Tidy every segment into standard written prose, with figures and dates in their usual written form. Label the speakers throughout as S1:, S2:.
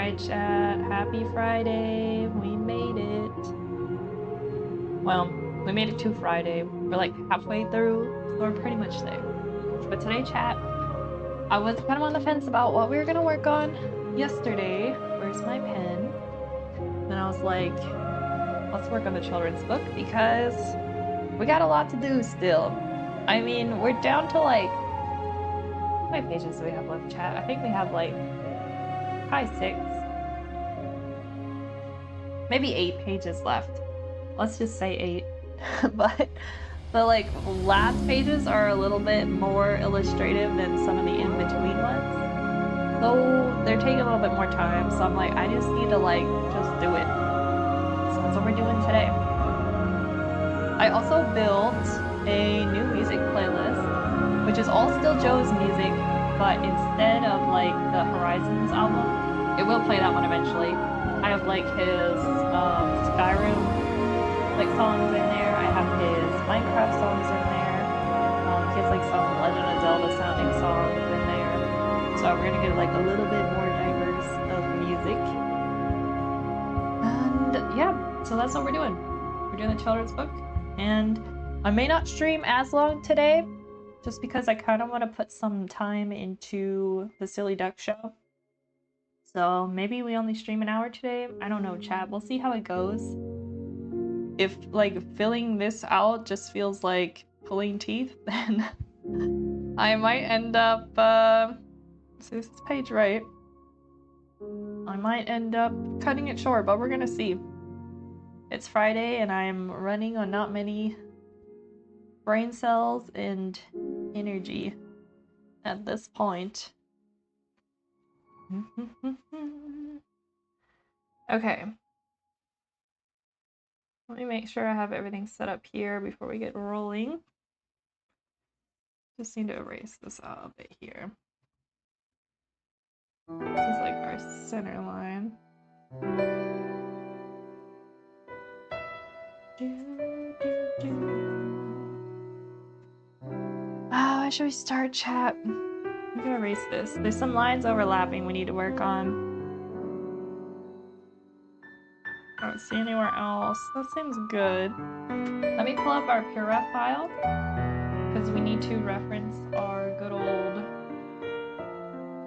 S1: Hi chat, happy Friday, we made it. Well, we made it to Friday. We're like halfway through, so we're pretty much there. But today chat, I was kind of on the fence about what we were gonna work on yesterday. Where's my pen? Then I was like, let's work on the children's book because we got a lot to do still. I mean, we're down to like, how many pages do we have left, chat? I think we have like probably 6. Maybe 8 pages left. Let's just say 8. but the like last pages are a little bit more illustrative than some of the in-between ones. So they're taking a little bit more time. So I'm like, I just need to like just do it. So that's what we're doing today. I also built a new music playlist, which is all still Joe's music, but instead of like the Horizons album, it will play that one eventually. I have like his Skyrim like songs in there. I have his Minecraft songs in there. He has like some Legend of Zelda sounding songs in there. So we're gonna get like a little bit more diverse of music. And yeah, so that's what we're doing. We're doing the children's book. And I may not stream as long today, just because I kind of want to put some time into the Silly Duck show. So maybe we only stream an hour today. I don't know, chat. We'll see how it goes. If like filling this out just feels like pulling teeth, then I might end up see this is page right. I might end up cutting it short, but we're gonna see. It's Friday and I'm running on not many brain cells and energy at this point. Okay. Let me make sure I have everything set up here before we get rolling. Just need to erase this out a bit here. This is like our center line. How should we start, chat? I'm gonna erase this. There's some lines overlapping we need to work on. I don't see anywhere else. That seems good. Let me pull up our PureRef file because we need to reference our good old,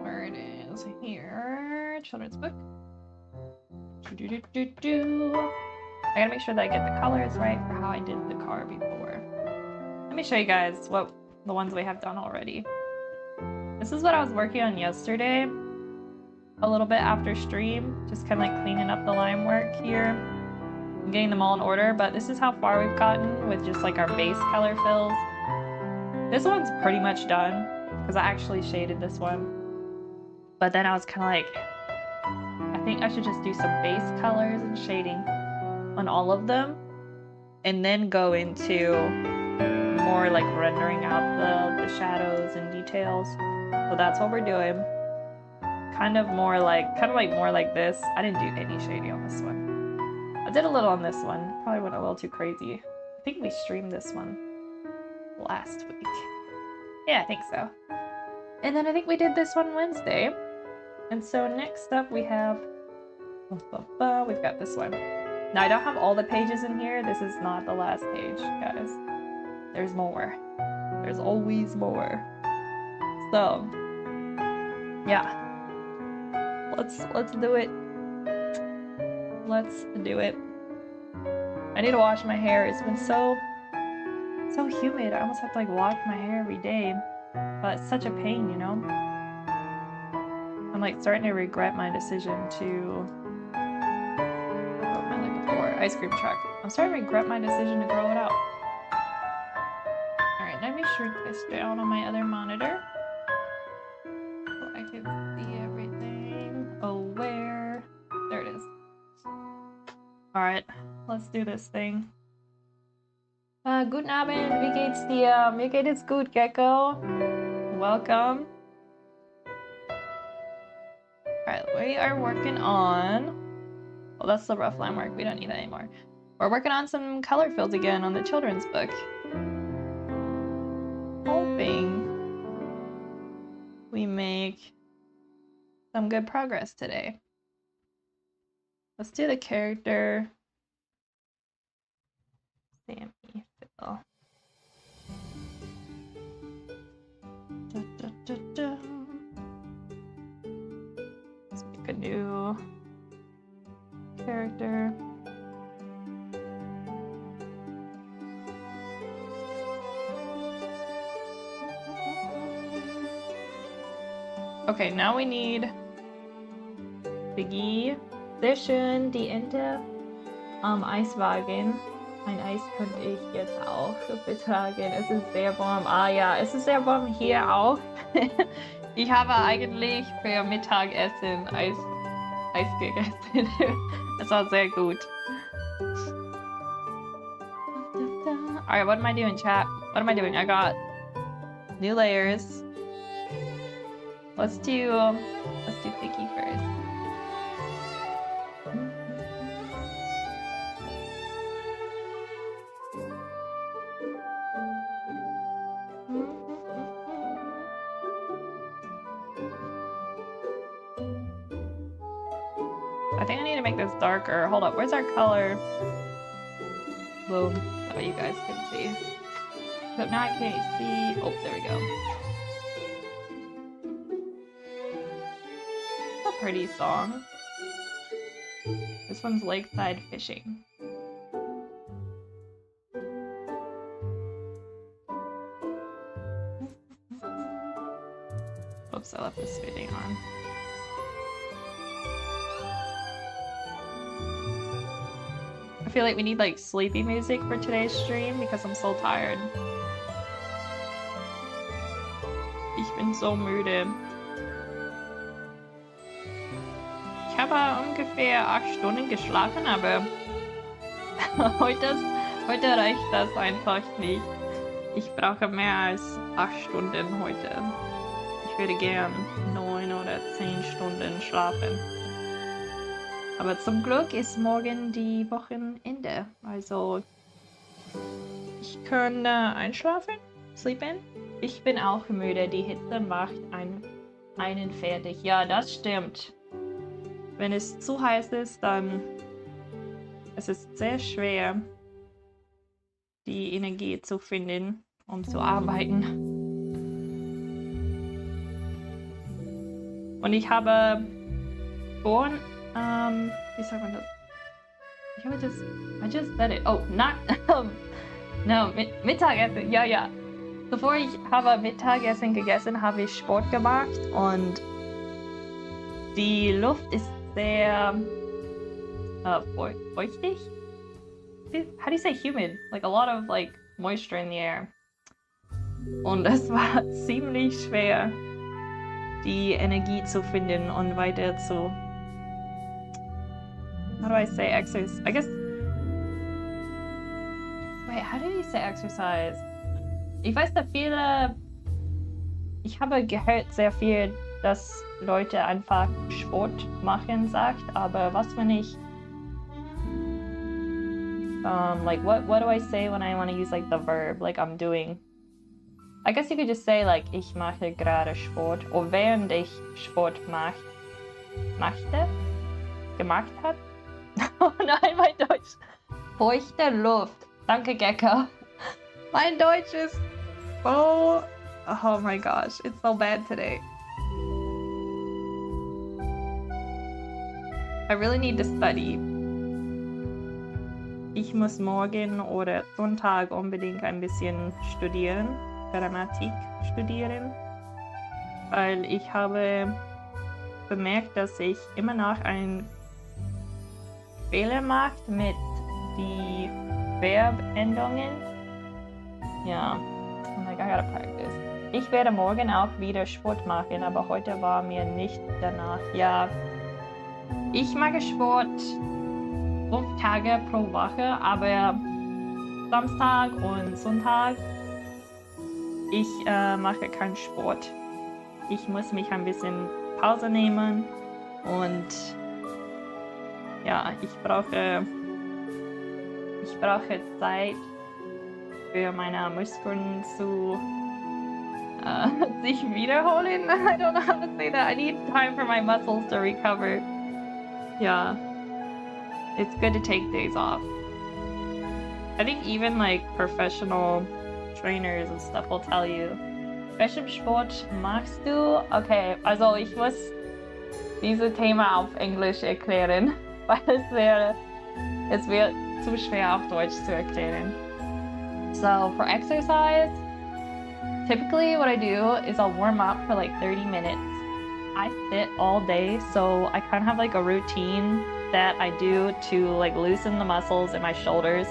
S1: where it is here, children's book. I gotta make sure that I get the colors right for how I did the car before. Let me show you guys what the ones we have done already. This is what I was working on yesterday, a little bit after stream, just kind of like cleaning up the line work here, getting them all in order, but this is how far we've gotten with just like our base color fills. This one's pretty much done, because I actually shaded this one. But then I was kind of like, I think I should just do some base colors and shading on all of them, and then go into more like rendering out the shadows and details. So that's what we're doing. Kind of more like more like this. I didn't do any shading on this one. I did a little on this one. Probably went a little too crazy. I think we streamed this one last week. Yeah, I think so. And then I think we did this one Wednesday. And so next up we have, we've got this one. Now I don't have all the pages in here. This is not the last page, guys. There's more. There's always more. So, yeah. Let's do it. Let's do it. I need to wash my hair. It's been so humid. I almost have to like wash my hair every day. But it's such a pain, you know? I'm like starting to regret my decision to, what was I before? Ice cream truck. I'm starting to regret my decision to grow it out. Alright, let me shrink this down on my other monitor so I can see everything. Oh, where? There it is. Alright, let's do this thing. Guten Abend, wie geht's dir? Mir geht es gut, Gecko. Welcome. Alright, we are working on, well, that's the rough line work. We don't need that anymore. We're working on some color fills again on the children's book. Hoping we make some good progress today. Let's do the character. Sammy Phil. Let's make a new character. Okay, now we need Biggie. Sehr schön, die Ente am Eiswagen. Ein Eis könnte ich jetzt auch betragen. Es ist sehr warm. Ah ja, es ist sehr warm hier auch. Ich habe eigentlich für Mittagessen Eis gegessen. Es war sehr gut. Alright, what am I doing, chat? What am I doing? I got new layers. Let's do Picky first. I think I need to make this darker. Hold up, where's our color? Boom. So you guys can see. But now I can't see. Oh, there we go. It's a pretty song. This one's Lakeside Fishing. Oops, I left this fitting on. I feel like we need like sleepy music for today's stream because I'm so tired. Ich bin so müde. Ich habe ungefähr 8 Stunden geschlafen, aber heute reicht das einfach nicht. Ich brauche mehr als 8 Stunden heute. Ich würde gern 9 oder 10 Stunden schlafen. Aber zum Glück ist morgen die Wochenende. Also ich kann einschlafen, sleepen. Ich bin auch müde. Die Hitze macht einen fertig. Ja, das stimmt. Wenn es zu heiß ist, dann es ist sehr schwer, die Energie zu finden, um zu arbeiten. Und ich habe vorhin wie sagt man das? I just said it. Oh, not no, Mittagessen. Ja, ja. Bevor ich habe Mittagessen gegessen, habe ich Sport gemacht und die Luft ist sehr feuchtig. How do you say humid? Like a lot of like moisture in the air. Und es war ziemlich schwer, die Energie zu finden und weiter zu how do I say exercise? I guess. Wait, how do you say exercise? Ich weiß, dass ich habe gehört sehr viel, dass Leute einfach Sport machen sagt, aber was wenn ich like what do I say when I want to use like the verb like I'm doing? I guess you could just say like ich mache gerade Sport oder während ich Sport gemacht habe. Oh nein, mein Deutsch. Feuchte Luft. Danke, Gecko. Mein Deutsch ist so... Oh my gosh, it's so bad today. I really need to study. Ich muss morgen oder Sonntag unbedingt ein bisschen studieren. Grammatik studieren. Weil ich habe bemerkt, dass ich immer noch ein Fehler macht mit die Verbendungen. Ja, I'm like, I gotta practice. Ich werde morgen auch wieder Sport machen, aber heute war mir nicht danach. Ja, ich mache Sport 5 Tage pro Woche, aber Samstag und Sonntag ich mache keinen Sport. Ich muss mich ein bisschen Pause nehmen und ja, ich brauche Zeit für meine Muskeln zu sich wiederholen. I don't know how to say that. I need time for my muscles to recover. Ja. it's good to take days off. I think even like professional trainers and stuff will tell you, welchen Sport magst du? Okay, also ich muss dieses Thema auf Englisch erklären, weil es wird zu schwer auf Deutsch zu erklären. So for exercise, typically what I do is I'll warm up for like 30 minutes. I sit all day, so I kind of have like a routine that I do to like loosen the muscles in my shoulders,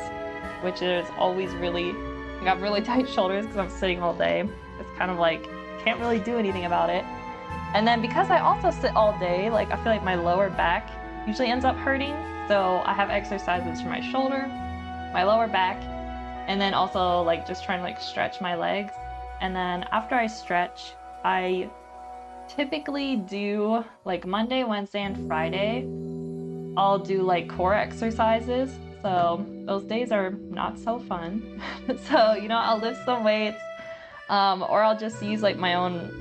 S1: which is always really, I got really tight shoulders because I'm sitting all day. It's kind of like, can't really do anything about it. And then because I also sit all day, like I feel like my lower back usually ends up hurting. So I have exercises for my shoulder, my lower back, and then also like just trying to like stretch my legs. And then after I stretch, I typically do like Monday, Wednesday, and Friday, I'll do like core exercises. So those days are not so fun. So, you know, I'll lift some weights, or I'll just use like my own,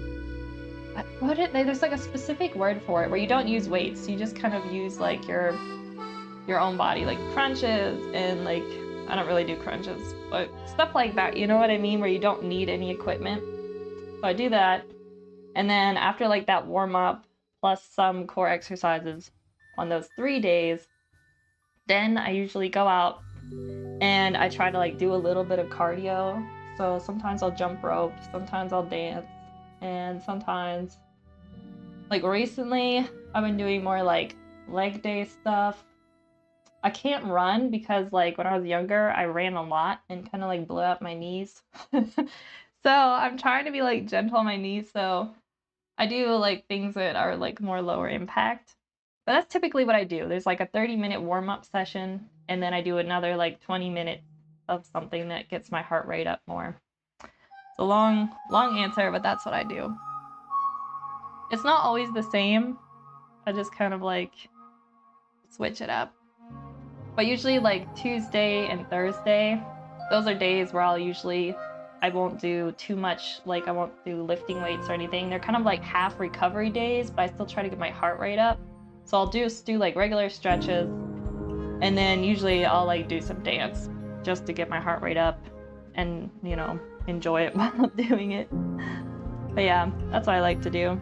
S1: there's like a specific word for it where you don't use weights. You just kind of use like your own body, like crunches and like, I don't really do crunches, but stuff like that, you know what I mean? Where you don't need any equipment. So I do that. And then after like that warm up plus some core exercises on those 3 days, then I usually go out and I try to like do a little bit of cardio. So sometimes I'll jump rope, sometimes I'll dance, and sometimes, like recently, I've been doing more like leg day stuff. I can't run because like when I was younger, I ran a lot and kind of like blew up my knees. So I'm trying to be like gentle on my knees. So I do like things that are like more lower impact. But that's typically what I do. There's like a 30-minute warm-up session, and then I do another like 20 minutes of something that gets my heart rate up more. It's a long answer, but that's what I do. It's not always the same. I just kind of like switch it up. But usually like Tuesday and Thursday, those are days where I won't do too much, like I won't do lifting weights or anything. They're kind of like half recovery days, but I still try to get my heart rate up. So I'll just do like regular stretches, and then usually I'll like do some dance just to get my heart rate up and, you know, enjoy it while I'm doing it. But yeah, that's what I like to do.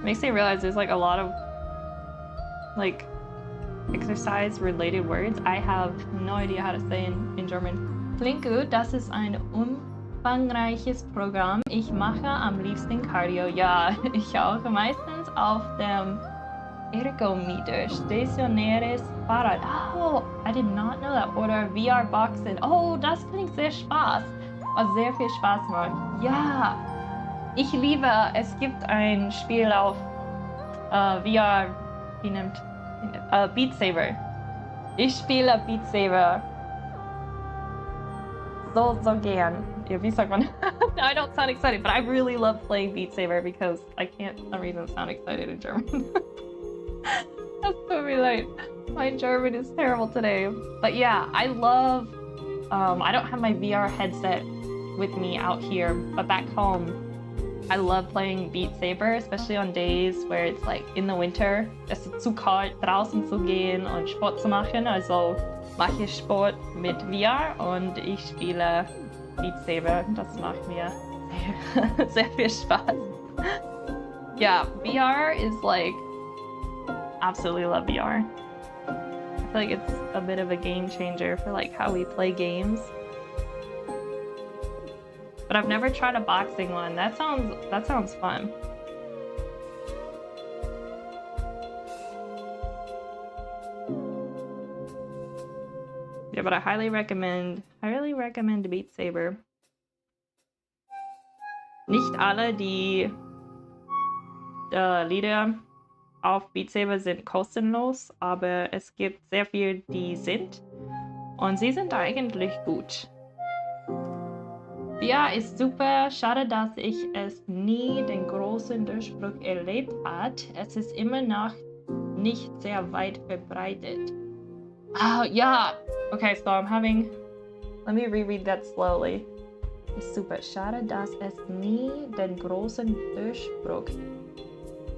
S1: Makes me realize there's like a lot of like exercise related words I have no idea how to say in German. Klingt gut, das ist ein umfangreiches Programm. Ich mache am liebsten Cardio. Ja, ich auch. Meistens auf dem Ergometer, stationäres Fahrrad. Oh, I did not know that. Oder VR-Boxen. Oh, das klingt sehr Spaß. Was sehr viel Spaß macht. Ja, ich liebe, es gibt ein Spiel auf VR, Beat Saber. Ich spiele Beat Saber so gern. Yeah, wie sagt man? No, I don't sound excited, but I really love playing Beat Saber because I can't, for some reason, sound excited in German. That's so late. My German is terrible today. But yeah, I love, I don't have my VR headset with me out here, but back home, I love playing Beat Saber, especially on days where it's like in the winter, es ist zu kalt, draußen zu gehen und Sport zu machen. Also mache ich Sport mit VR und ich spiele Beat Saber. Das macht mir sehr viel Spaß. Yeah, VR is like, absolutely love VR. I feel like it's a bit of a game changer for like how we play games. But I've never tried a boxing one. That sounds fun. Yeah, but I highly recommend Beat Saber. Nicht alle die Lieder auf Beat Saber sind kostenlos, aber es gibt sehr viel, die sind. Und sie sind eigentlich gut. Ja, ist super. Schade, dass ich es nie den großen Durchbruch erlebt hat. Es ist immer noch nicht sehr weit verbreitet. Oh, yeah. Okay, so let me reread that slowly. ist super. Schade, dass es nie den großen Durchbruch.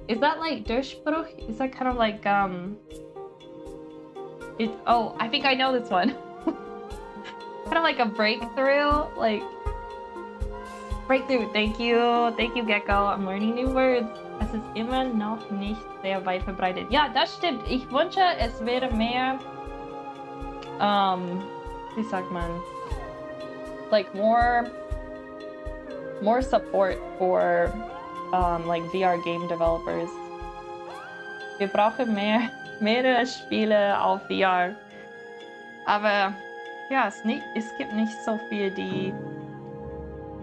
S1: Is that like Durchbruch? Is that kind of like oh, I think I know this one. Kind of like a breakthrough, like breakthrough. Thank you, Gecko. I'm learning new words. Es ist immer noch nicht sehr weit verbreitet. Ja, das stimmt. Ich wünsche, es wäre mehr, wie sagt man, like more support for like VR game developers. Wir brauchen mehrere Spiele auf VR. Aber ja, es gibt nicht so viel, die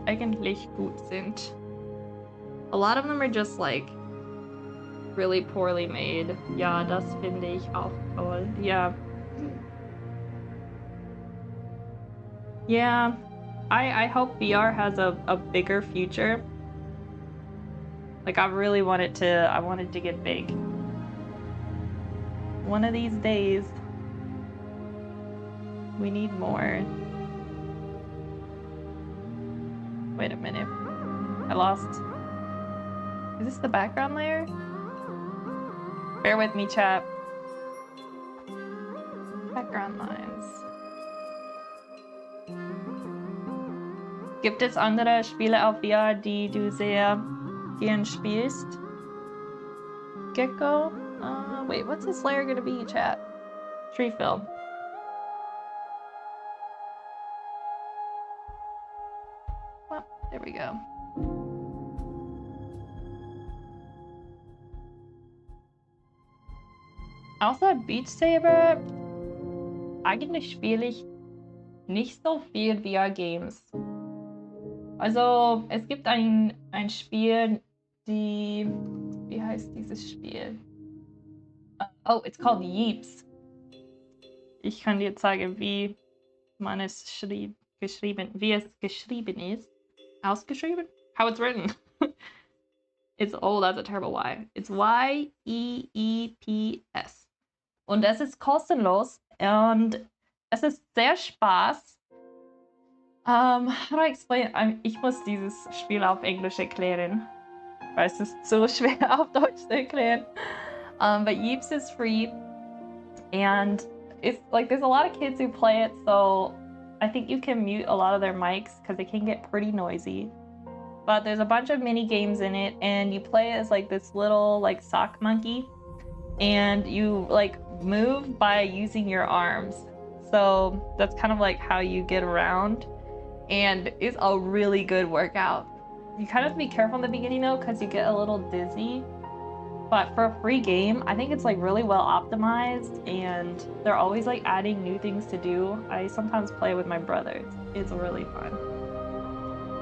S1: eigentlich gut sind. A lot of them are just like really poorly made. Ja, das finde ich auch toll. Ja. Yeah, I hope VR has a bigger future. Like I really want it to get big. One of these days, we need more. Wait a minute. I lost. Is this the background layer? Bear with me, chat. Background lines. Gibt es andere Spiele auf VR, die du sehr gern spielst? Gecko? Wait, what's this layer gonna be, chat? Tree film. Well, there we go. Außer Beat Saber, eigentlich spiele ich nicht so viel VR-Games. Also, es gibt ein Spiel, wie heißt dieses Spiel? Oh, it's called Yeeps. Ich kann dir zeigen, wie es geschrieben ist. Ausgeschrieben? How it's written. It's, oh, that's a terrible Y. It's Y-E-E-P-S. Und es ist kostenlos und es ist sehr Spaß. How do I explain? Ich muss dieses Spiel auf Englisch erklären, weil es ist so schwer auf Deutsch zu erklären. But Yeeps is free, and it's like there's a lot of kids who play it, so I think you can mute a lot of their mics because it can get pretty noisy. But there's a bunch of mini games in it, and you play as like this little like sock monkey, and you like move by using your arms. So that's kind of like how you get around, and it's a really good workout. You kind of have to be careful in the beginning though, because you get a little dizzy. But for a free game, I think it's like really well optimized, and they're always like adding new things to do. I sometimes play with my brother. It's really fun.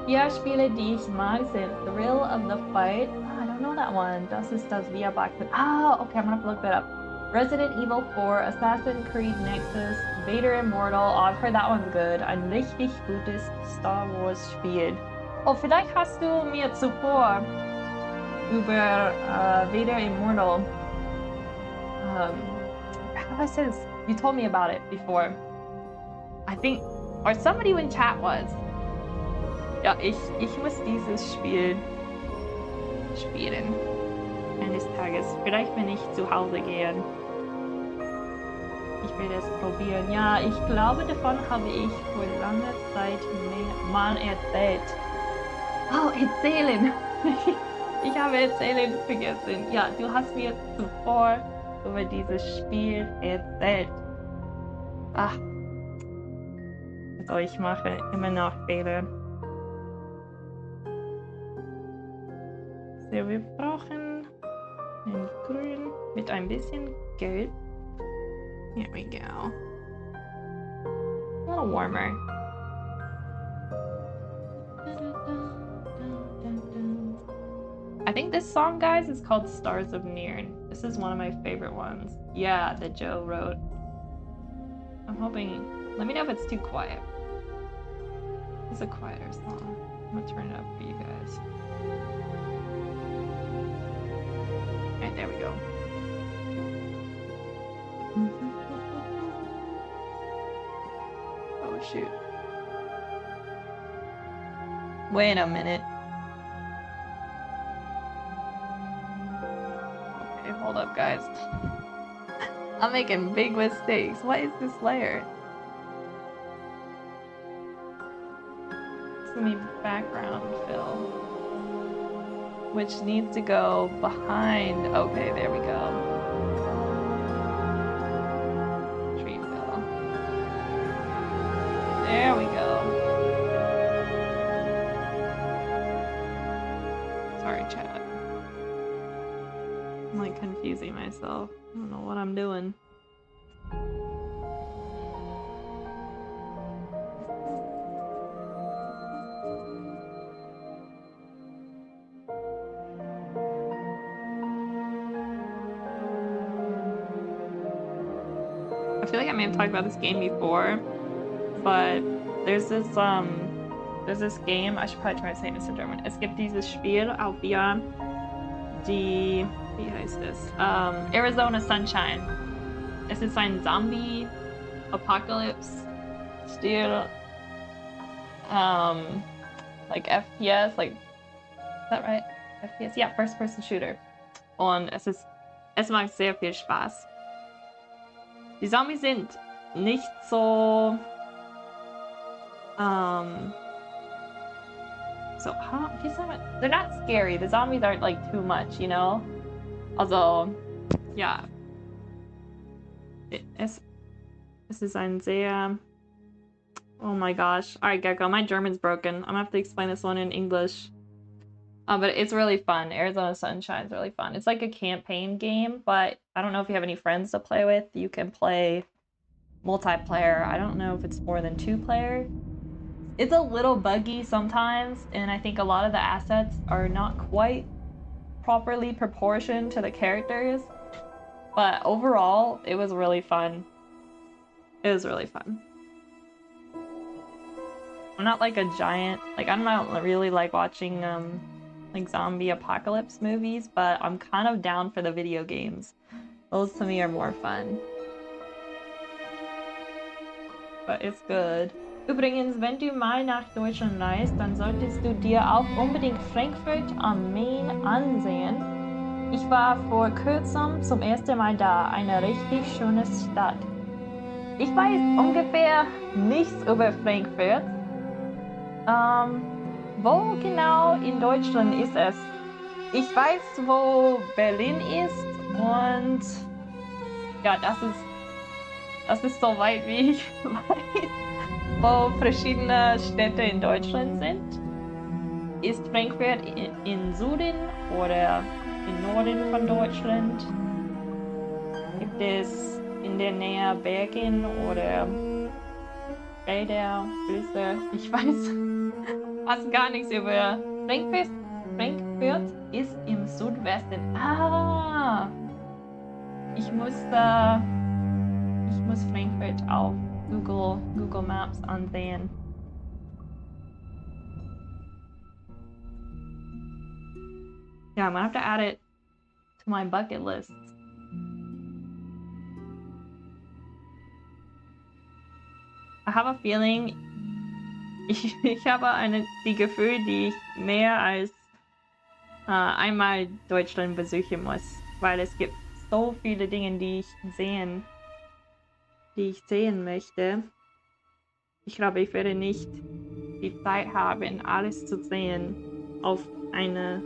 S1: Ja, Spiele, die ich mag, sind Thrill of the Fight. Oh, I don't know that one. Das ist das VR Black. Oh, okay, I'm gonna have to look that up. Resident Evil 4, Assassin's Creed Nexus, Vader Immortal. Oh, I've heard that one's good. Ein richtig gutes Star Wars Spiel. Oh, vielleicht hast du mir zuvor über Vader Immortal. How do I say this? You told me about it before. I think, or somebody in chat was. Ja, ich muss dieses Spiel spielen. Eines Tages. Vielleicht, wenn ich zu Hause gehe. Ich werde es probieren. Ja, ich glaube, davon habe ich vor langer Zeit mal erzählt. Oh, erzählen. Ich habe erzählen vergessen. Ja, du hast mir zuvor über dieses Spiel erzählt. Ach. Also ich mache immer noch Fehler. So, wir brauchen ein Grün mit ein bisschen Gelb. Here we go. A little warmer. I think this song, guys, is called Stars of Nirn. This is one of my favorite ones. Yeah, that Joe wrote. I'm hoping... Let me know if it's too quiet. It's a quieter song. I'm gonna turn it up for you guys. Alright, there we go. Oh, shoot. Wait a minute. Okay, hold up, guys. I'm making big mistakes. What is this layer? It's gonna be background fill, which needs to go behind. Okay, there we go. Tree fill. There we go. Sorry, chat. I'm like confusing myself. I don't know what I'm doing. I feel like I may have talked about this game before, but there's this game, I should probably try to say this in German. Es gibt dieses Spiel auf VR, wie heißt es? Arizona Sunshine. Es ist ein Zombie-Apocalypse-Stil, like FPS, like, is that right? FPS? Yeah, First-Person Shooter. Und es macht sehr viel Spaß. Die Zombies sind nicht so, they're not scary. The zombies aren't like too much, you know? Also, ja. Es ist ein sehr, oh my gosh. Alright, Gecko, my German's broken. I'm gonna have to explain this one in English. But it's really fun. Arizona Sunshine is really fun. It's like a campaign game, but I don't know if you have any friends to play with. You can play multiplayer. I don't know if it's more than 2-player. It's a little buggy sometimes, and I think a lot of the assets are not quite properly proportioned to the characters. But overall, it was really fun. It was really fun. I'm not like a giant, like I'm not really like watching like zombie apocalypse movies, but I'm kind of down for the video games. Those to me are more fun. But it's good. Übrigens, wenn du mal nach Deutschland reist, dann solltest du dir auch unbedingt Frankfurt am Main ansehen. Ich war vor kurzem zum ersten Mal da. Eine richtig schöne Stadt. Ich weiß ungefähr nichts über Frankfurt. Wo genau in Deutschland ist es? Ich weiß, wo Berlin ist und ja, das ist so weit wie ich weiß, wo verschiedene Städte in Deutschland sind. Ist Frankfurt in Süden oder im Norden von Deutschland? Gibt es in der Nähe Bergen oder Wälder, Flüsse? Ich weiß fast gar nichts über Frankfurt. Frankfurt ist im Südwesten. Ah! Ich muss Frankfurt auf Google Maps ansehen. Yeah, I'm gonna have to add it to my bucket list. I have a feeling, ich habe die Gefühl, die ich mehr als einmal Deutschland besuchen muss, weil es gibt so viele Dinge, die ich sehen möchte. Ich glaube, ich werde nicht die Zeit haben, alles zu sehen auf eine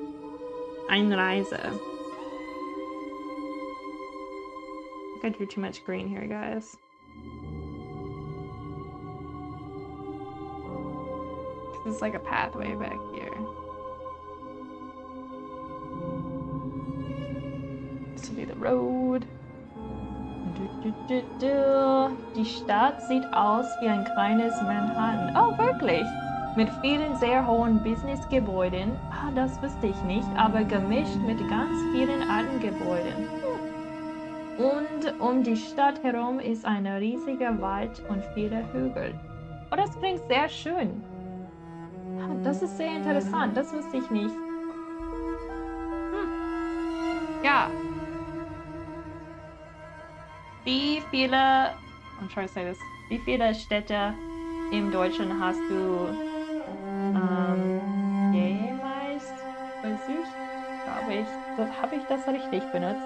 S1: Einreise. I think I drew too much green here, guys. There's like a pathway back here. This will be the road. Die Stadt sieht aus wie ein kleines Manhattan. Oh, wirklich? Mit vielen sehr hohen Businessgebäuden. Ah, das wusste ich nicht, aber gemischt mit ganz vielen alten Gebäuden. Und um die Stadt herum ist ein riesiger Wald und viele Hügel. Oh, das klingt sehr schön. Das ist sehr interessant, das wusste ich nicht. Ja. Wie viele Städte im Deutschen hast du Habe ich das richtig benutzt?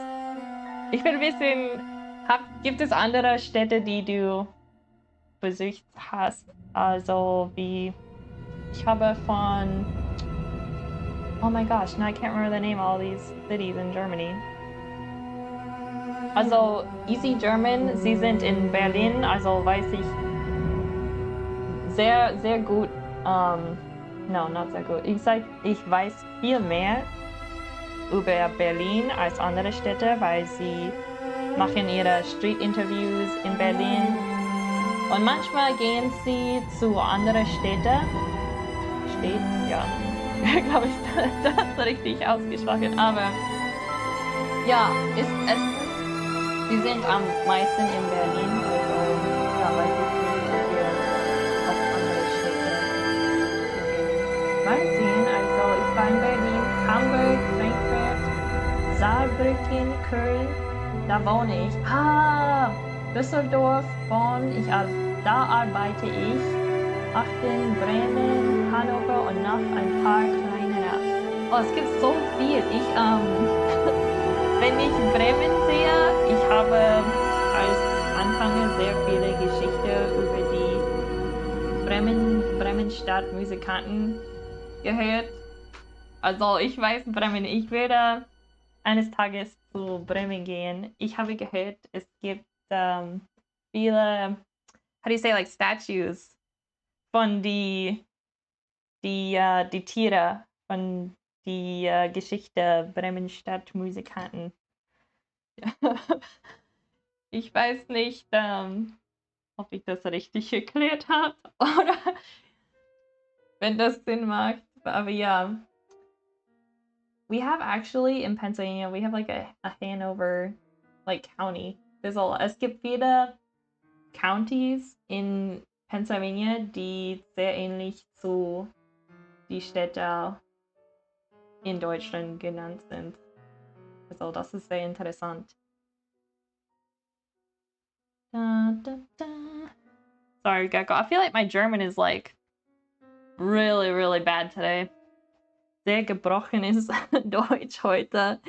S1: Ich bin ein bisschen... Gibt es andere Städte, die du besucht hast? Also wie... Ich habe von... Oh my gosh, now I can't remember the name of all these cities in Germany. Also Easy German, sie sind in Berlin, also weiß ich sehr, sehr gut. No, not sehr gut. Ich weiß viel mehr über Berlin als andere Städte, weil sie machen ihre Street-Interviews in Berlin. Und manchmal gehen sie zu anderen Städten. Ja, glaube ich, das richtig ausgesprochen. Aber ja, sie sind am meisten in Berlin. Also, ja, weiß ich nicht, so viel auf andere Städte. Mal sehen, also ich war in Berlin, Hamburg, Frankfurt, Saarbrücken, Köln. Da wohne ich. Düsseldorf, Bonn, da arbeite ich. Aachen, Bremen, Hannover und noch ein paar kleinere. Oh, es gibt so viel. Wenn ich Bremen sehe, ich habe als Anfänger sehr viele Geschichten über die Bremen-Stadt Musikanten gehört. Also ich weiß Bremen, ich werde eines Tages zu Bremen gehen. Ich habe gehört, es gibt viele, how do you say, like statues von die Tiere von die Geschichte Bremen-Stadt Musikanten. Ich weiß nicht, ob ich das richtig erklärt habe oder wenn das Sinn macht. Aber ja. We have actually in Pennsylvania, we have like a Hanover like county. Es gibt viele Counties in Pennsylvania, die sehr ähnlich zu die Städte in Deutschland genannt sind. Also das ist sehr interessant. Da, da, da. Sorry, Gecko. I feel like my German is like really, really bad today. Sehr gebrochenes Deutsch heute.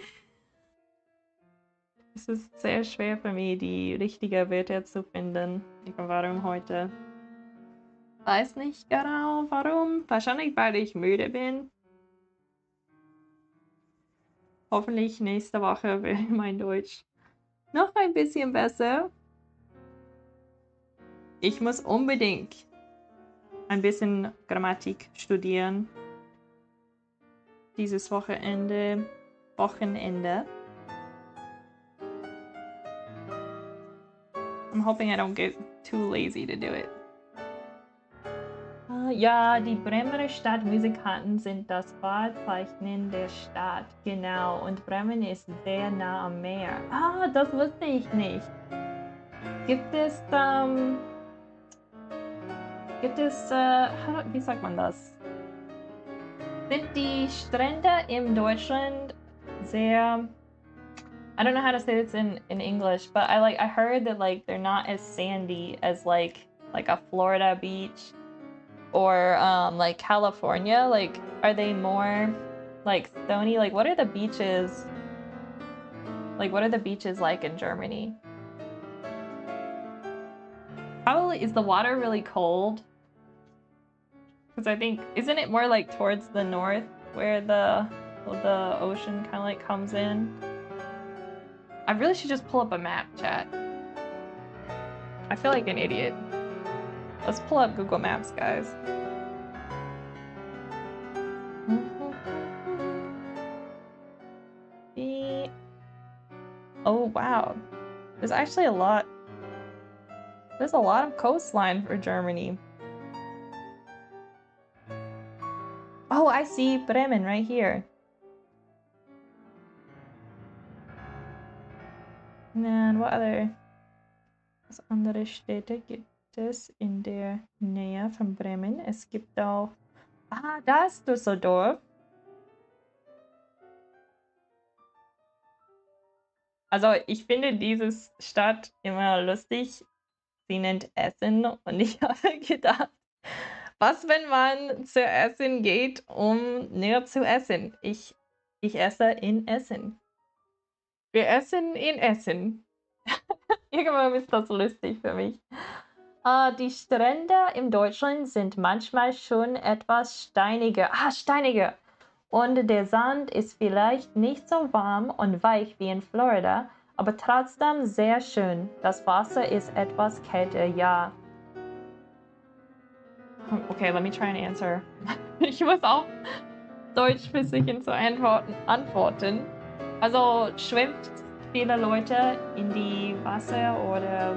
S1: Es ist sehr schwer für mich, die richtigen Wörter zu finden. Warum heute? Weiß nicht genau warum. Wahrscheinlich, weil ich müde bin. Hoffentlich nächste Woche wird mein Deutsch noch ein bisschen besser. Ich muss unbedingt ein bisschen Grammatik studieren. Dieses Wochenende. I'm hoping I don't get too lazy to do it. Ja, die Bremer Stadtmusikanten sind das Wahrzeichen der Stadt. Genau, und Bremen ist sehr nah am Meer. Das wusste ich nicht. Gibt es, wie sagt man das? Sind die Strände in Deutschland sehr... I don't know how to say this in English, but I heard that like they're not as sandy as like a Florida beach or like California. Like, are they more like stony? Like, what are the beaches? Like, what are the beaches like in Germany? Probably, is the water really cold? Because I think, isn't it more like towards the north where the ocean kind of like comes in? I really should just pull up a map, chat. I feel like an idiot. Let's pull up Google Maps, guys. Oh, wow. There's actually a lot. There's a lot of coastline for Germany. Oh, I see Bremen right here. And what andere Städte gibt es in der Nähe von Bremen? Es gibt auch... da ist Düsseldorf. Also ich finde diese Stadt immer lustig. Sie nennt Essen und ich habe gedacht, was, wenn man zu Essen geht, um nur zu essen? Ich Ich esse in Essen. Wir essen in Essen. Irgendwann ist das lustig für mich. Die Strände in Deutschland sind manchmal schon etwas steiniger. Steiniger. Und der Sand ist vielleicht nicht so warm und weich wie in Florida, aber trotzdem sehr schön. Das Wasser ist etwas kälter, ja. Okay, let me try and answer. Ich muss auch Deutsch versuchen zu antworten. Also schwimmt viele Leute in die Wasser oder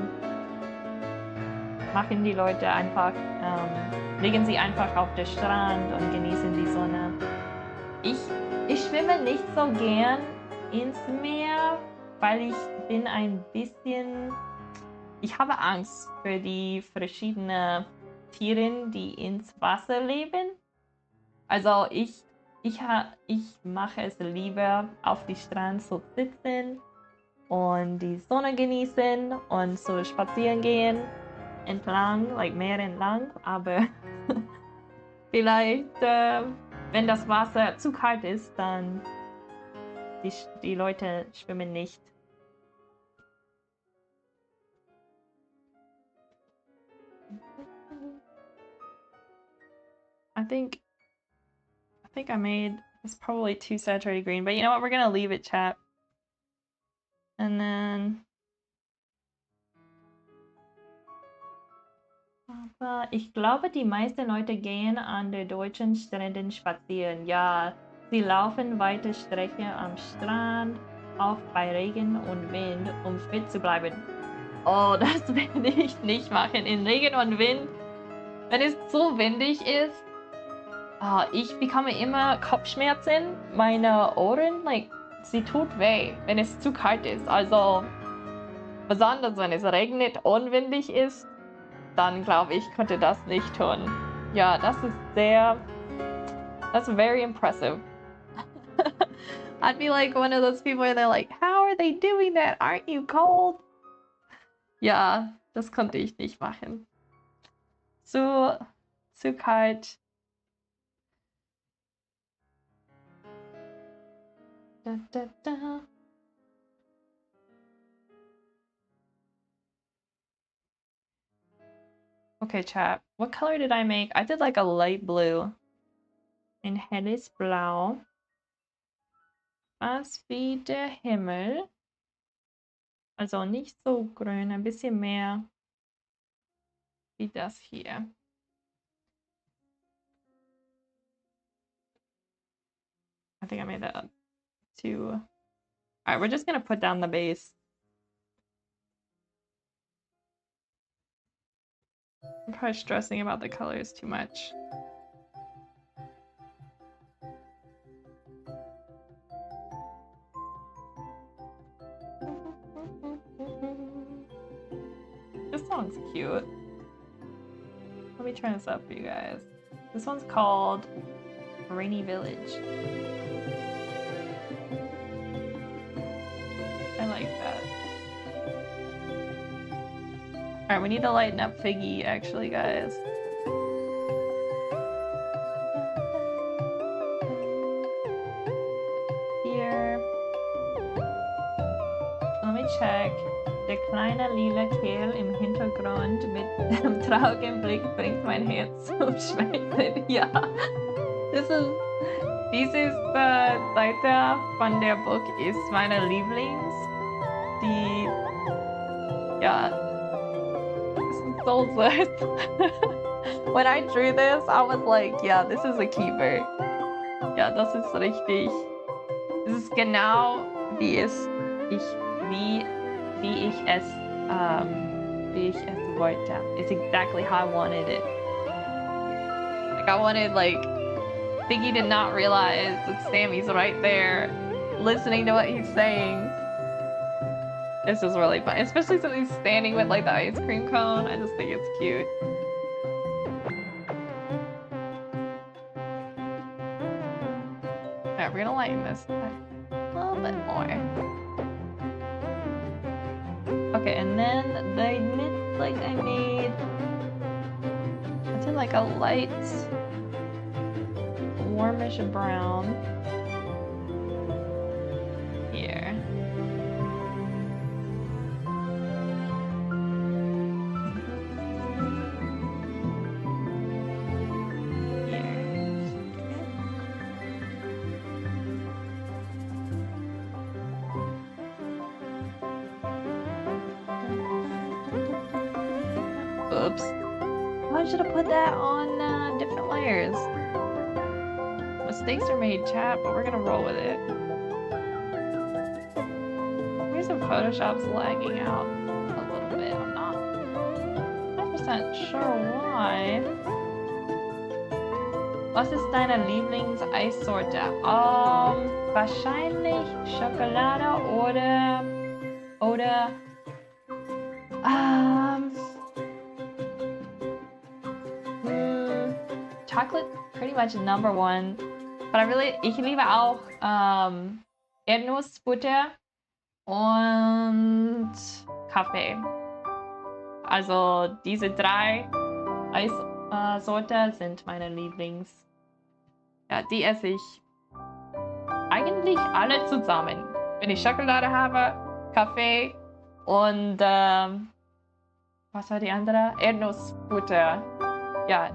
S1: machen die Leute einfach, liegen sie einfach auf den Strand und genießen die Sonne. Ich schwimme nicht so gern ins Meer, weil ich bin ein bisschen, ich habe Angst für die verschiedenen Tiere, die ins Wasser leben. Also ich mache es lieber auf die Strand zu sitzen und die Sonne genießen und so spazieren gehen entlang, like Meer entlang, aber vielleicht, wenn das Wasser zu kalt ist, dann die Leute schwimmen nicht. I think I made, it's probably too saturated green, but you know what, we're gonna leave it, chat. And then aber ich glaube, die meisten Leute gehen an den deutschen Stränden spazieren. Ja, sie laufen weite Strecke am Strand, auch bei Regen und Wind, um fit zu bleiben. Oh, das werde ich nicht machen. In Regen und Wind, wenn es so windig ist, ich bekomme immer Kopfschmerzen. Meine Ohren, like, sie tut weh, wenn es zu kalt ist. Also, besonders wenn es regnet und windig ist, dann glaube ich, könnte das nicht tun. Ja, das ist that's very impressive. I'd be like one of those people where they're like, how are they doing that? Aren't you cold? Ja, das konnte ich nicht machen. Zu kalt. Da, da, da. Okay, chat. What color did I make? I did like a light blue. Ein helles Blau. Fast wie der Himmel. Also nicht so grün, ein bisschen mehr wie das hier. I think I made that up too. Alright, we're just gonna put down the base. I'm probably stressing about the colors too much. This song's cute. Let me turn this up for you guys. This one's called Rainy Village. I like that. Alright, we need to lighten up Figgy, actually, guys. Here. Let me check. Der kleine lila Kerl im Hintergrund mit dem traurigen Blick bringt mein Herz zum Schmelzen. Ja, dieses Seite von der Book ist meine Lieblings. Die, ja, this is so süß. When I drew this, I was like, yeah, this is a keeper. Ja, das ist richtig. Das ist genau wie ich es wollte. It's exactly how I wanted it. Like, I wanted, like, Figgy did not realize that Sammy's right there listening to what he's saying. This is really fun, especially since he's standing with, like, the ice cream cone. I just think it's cute. Alright, we're gonna lighten this a little bit more. Okay, and then the knit, like, I did like a light warmish brown. Whoops. Oh, I should have put that on different layers. Mistakes are made, chat, but we're gonna roll with it. Reason Photoshop's lagging out a little bit. I'm not 100% sure why. Was ist deine Lieblings-Eissorte? Wahrscheinlich Schokolade oder chocolate, pretty much number one. But ich liebe auch Erdnussbutter und Kaffee. Also diese 3 Eissorten sind meine Lieblings. Ja, die esse ich eigentlich alle zusammen. Wenn ich Schokolade habe, Kaffee und was war die andere? Erdnussbutter. Ja,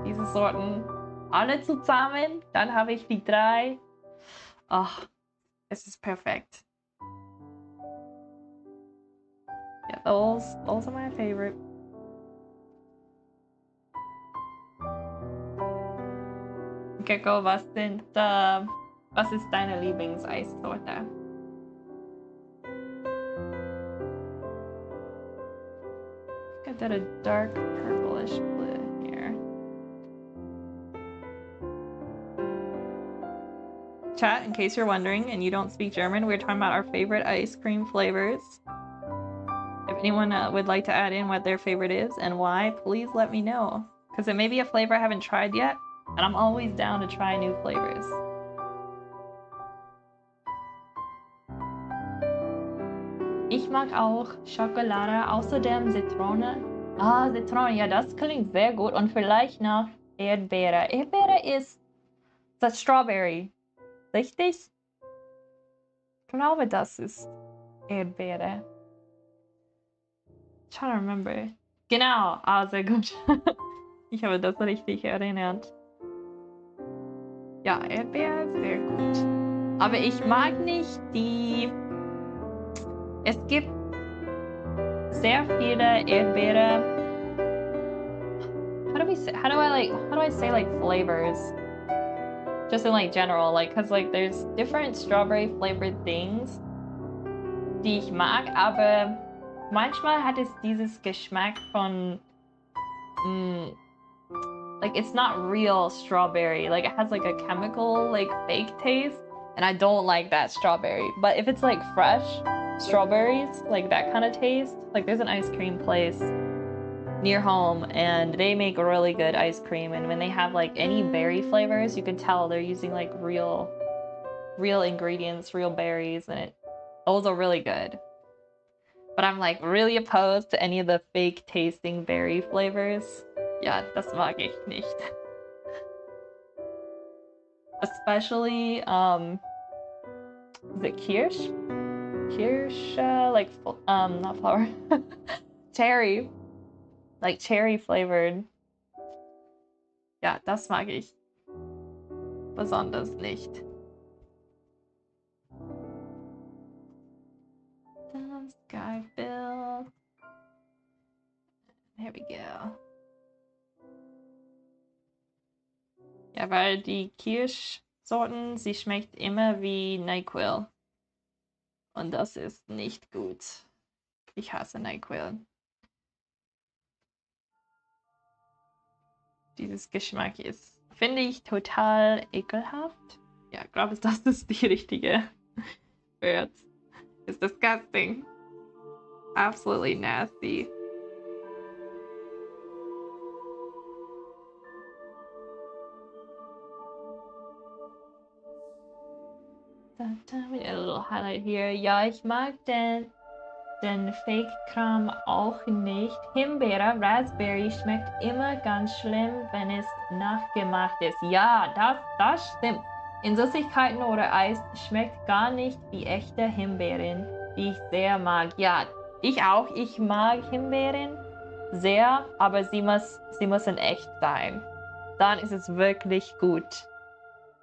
S1: diese Sorten alle zusammen. Dann habe ich die 3. Ach, es ist perfekt. Yeah, those are my favorite. Gecko, was ist deine Lieblings-Eissorte? Got that a dark purplish blue here. Chat, in case you're wondering and you don't speak German, we're talking about our favorite ice cream flavors. If anyone would like to add in what their favorite is and why, please let me know. Because it may be a flavor I haven't tried yet, and I'm always down to try new flavors. Ich mag auch Schokolade, außerdem Zitrone. Ah, Zitrone, ja, das klingt sehr gut. Und vielleicht noch Erdbeere. Erdbeere ist das Strawberry, richtig? Ich glaube, das ist Erdbeere. Ich trying to remember. Genau, ah, sehr gut. Ich habe das richtig erinnert. Ja, Erdbeere, sehr gut. Aber ich mag nicht die... Es gibt sehr viele Erdbeere. How do I say like flavors? Just in like general, like, cause like there's different strawberry flavored things, die ich mag, aber manchmal hat es dieses Geschmack von, like it's not real strawberry. Like it has like a chemical, like fake taste, and I don't like that strawberry. But if it's like fresh strawberries, like that kind of taste, like there's an ice cream place near home and they make really good ice cream, and when they have like any berry flavors, you can tell they're using like real ingredients, real berries, and those are really good. But I'm like really opposed to any of the fake tasting berry flavors. Ja, das mag ich nicht. Especially is it Kirsch? Kirsch, like not flower. Cherry. Like cherry flavored. Ja, das mag ich besonders nicht. Sky build. Here we go. Ja, weil die Kirschsorten, sie schmeckt immer wie NyQuil. Und das ist nicht gut. Ich hasse NyQuil. Dieses Geschmack ist, finde ich, total ekelhaft. Ja, ich glaube, das ist die richtige Word. It's disgusting. Absolutely nasty. A little highlight here. Ja, ich mag den Fake-Kram auch nicht. Himbeere, Raspberry schmeckt immer ganz schlimm, wenn es nachgemacht ist. Ja, das stimmt. In Süßigkeiten oder Eis schmeckt gar nicht wie echte Himbeeren, die ich sehr mag. Ja, ich auch. Ich mag Himbeeren sehr, aber sie müssen echt sein. Dann ist es wirklich gut.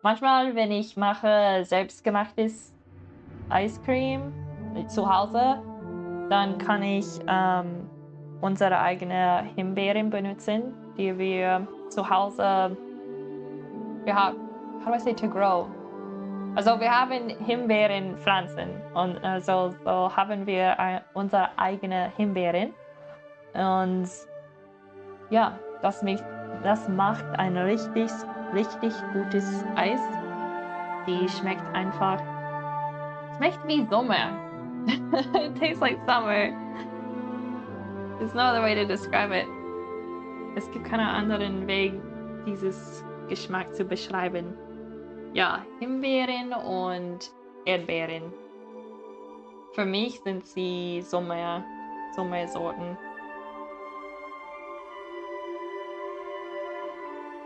S1: Manchmal, wenn ich mache selbstgemachtes Eiscreme zu Hause, dann kann ich unsere eigene Himbeeren benutzen, die wir zu Hause, wir haben, how do I say to grow? Also wir haben Himbeerenpflanzen und also so haben wir unsere eigene Himbeeren und ja, das macht ein richtig gutes Eis. Die schmeckt einfach, schmeckt wie Sommer. It tastes like summer. There's no other way to describe it. Es gibt keinen anderen Weg, dieses Geschmack zu beschreiben. Ja, Himbeeren und Erdbeeren. Für mich sind sie Sommersorten.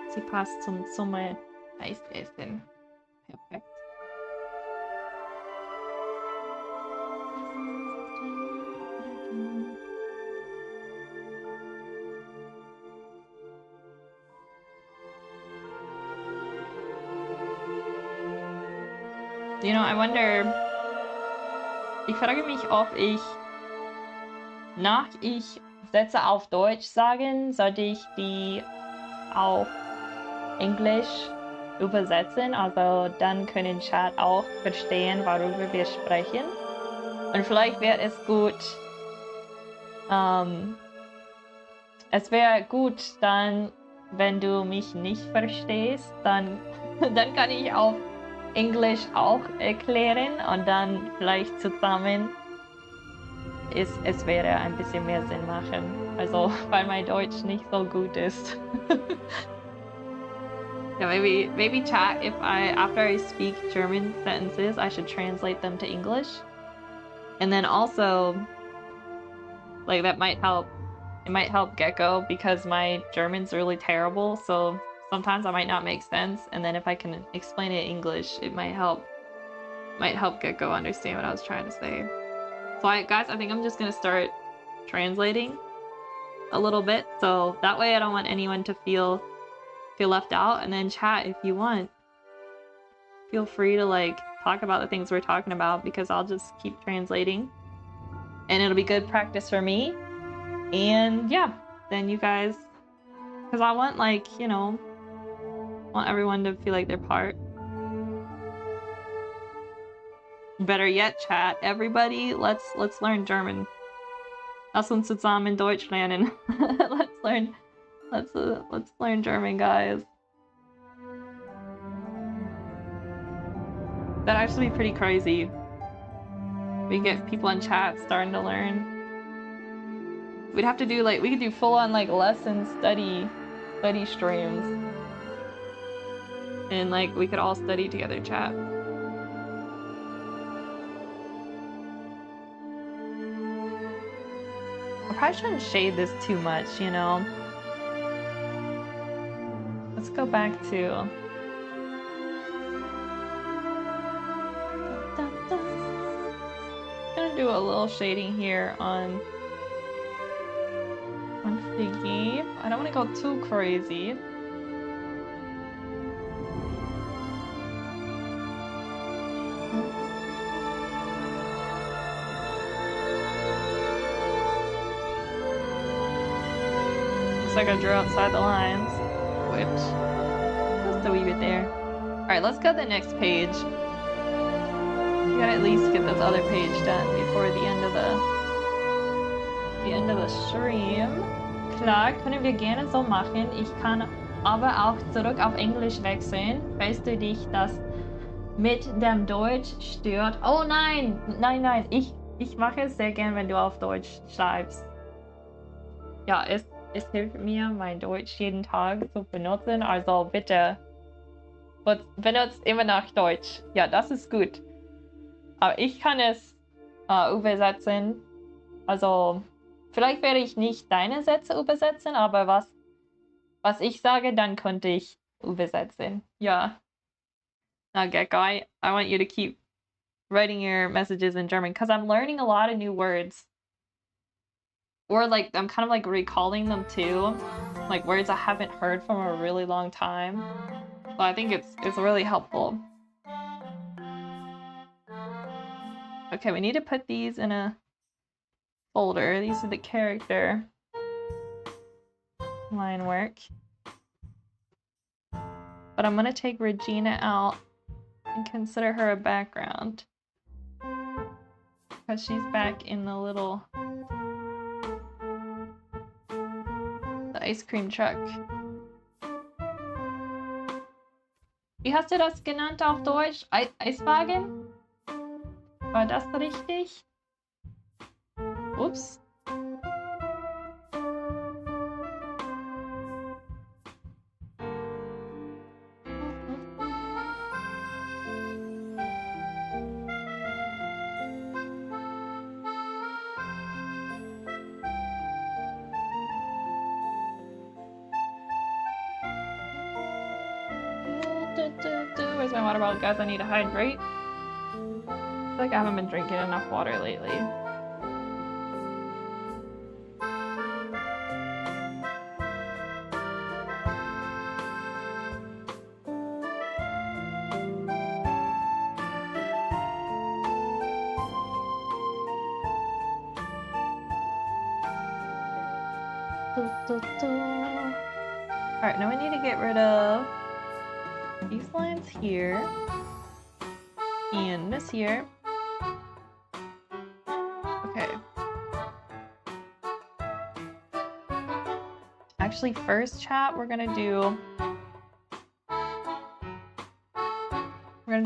S1: Sie passt zum Sommer-Eisessen. Perfekt. You know, I wonder, ich frage mich, ob ich Sätze auf Deutsch sagen, sollte ich die auf Englisch übersetzen, also dann können Chat auch verstehen, worüber wir sprechen. Und vielleicht wäre es gut, es wäre gut dann, wenn du mich nicht verstehst, dann kann ich auf Englisch auch erklären und dann vielleicht zusammen es wäre ein bisschen mehr Sinn machen. Also, weil mein Deutsch nicht so gut ist. Yeah, maybe chat after I speak German sentences, I should translate them to English. And then also, like that might help. It might help Gecko because my German's really terrible, so sometimes I might not make sense, and then if I can explain it in English, it might help Gecko understand what I was trying to say. So guys, I think I'm just gonna start translating a little bit, so that way I don't want anyone to feel left out. And then chat, if you want, feel free to like talk about the things we're talking about, because I'll just keep translating and it'll be good practice for me. And yeah, then you guys, because I want, like, you know, want everyone to feel like they're part. Better yet, chat, everybody, let's learn German. Lass uns zusammen Deutsch lernen. Let's learn German, guys. That'd actually be pretty crazy. We get people in chat starting to learn. We'd have to do like, we could do full on like lesson study streams. And like we could all study together, chat. I probably shouldn't shade this too much, you know. Let's go back to gonna do a little shading here on Figgy. I don't want to go too crazy. Looks like I drew outside the lines. Whipped. Just a wee bit there. Alright, let's go to the next page. We gotta at least get this other page done before the end of the stream. Klar, können wir gerne so machen. Ich kann aber auch zurück auf Englisch wechseln, falls du dich das mit dem Deutsch stört. Oh nein, nein, ich mache es sehr gern, wenn du auf Deutsch schreibst. Ja, es hilft mir, mein Deutsch jeden Tag zu benutzen, also bitte benutzt immer noch Deutsch. Ja, das ist gut. Aber ich kann es übersetzen. Also, vielleicht werde ich nicht deine Sätze übersetzen, aber was ich sage, dann könnte ich übersetzen. Ja. Now, Gecko, I want you to keep writing your messages in German, because I'm learning a lot of new words. Or like, I'm kind of like recalling them too. Like words I haven't heard from a really long time. So I think it's really helpful. Okay, we need to put these in a folder. These are the character line work. But I'm gonna take Regina out and consider her a background. Because she's back in the little... the ice cream truck. Wie hast du das genannt auf Deutsch? Eiswagen? War das richtig? Ups. Where's my water bottle, guys? I need to hydrate. I feel like I haven't been drinking enough water lately. Alright, now we need to get rid of these lines here and this here. Okay. Actually, first chat, we're gonna do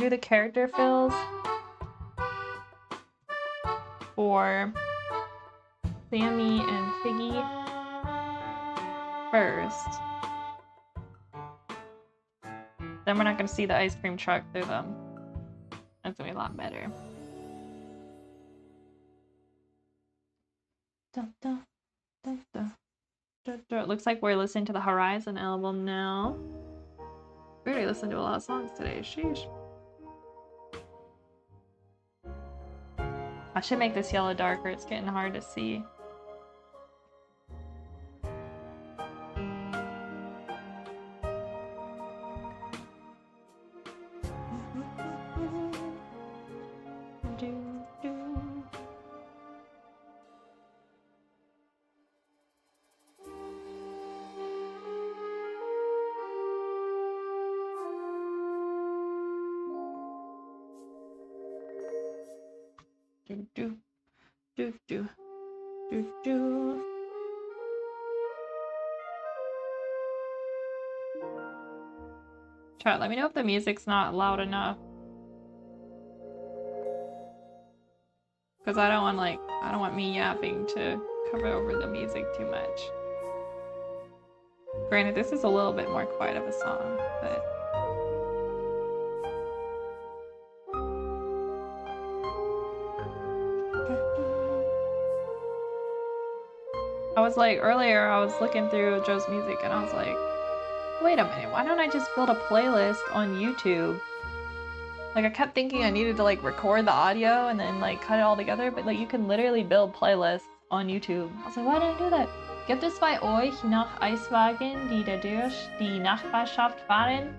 S1: the character fills for Sammy and Figgy first. Then we're not gonna see the ice cream truck through them. That's gonna be a lot better. It looks like we're listening to the Horizon album now. We already listened to a lot of songs today. Sheesh. I should make this yellow darker. It's getting hard to see. Chat, let me know if the music's not loud enough. Because I don't want me yapping to cover over the music too much. Granted, this is a little bit more quiet of a song, but... I was like, earlier I was looking through Joe's music and I was like, wait a minute, why don't I just build a playlist on YouTube? Like, I kept thinking I needed to like record the audio and then like cut it all together, but like you can literally build playlists on YouTube. I was like, why didn't I do that? Gibt es bei euch noch Eiswagen, die da durch die Nachbarschaft fahren?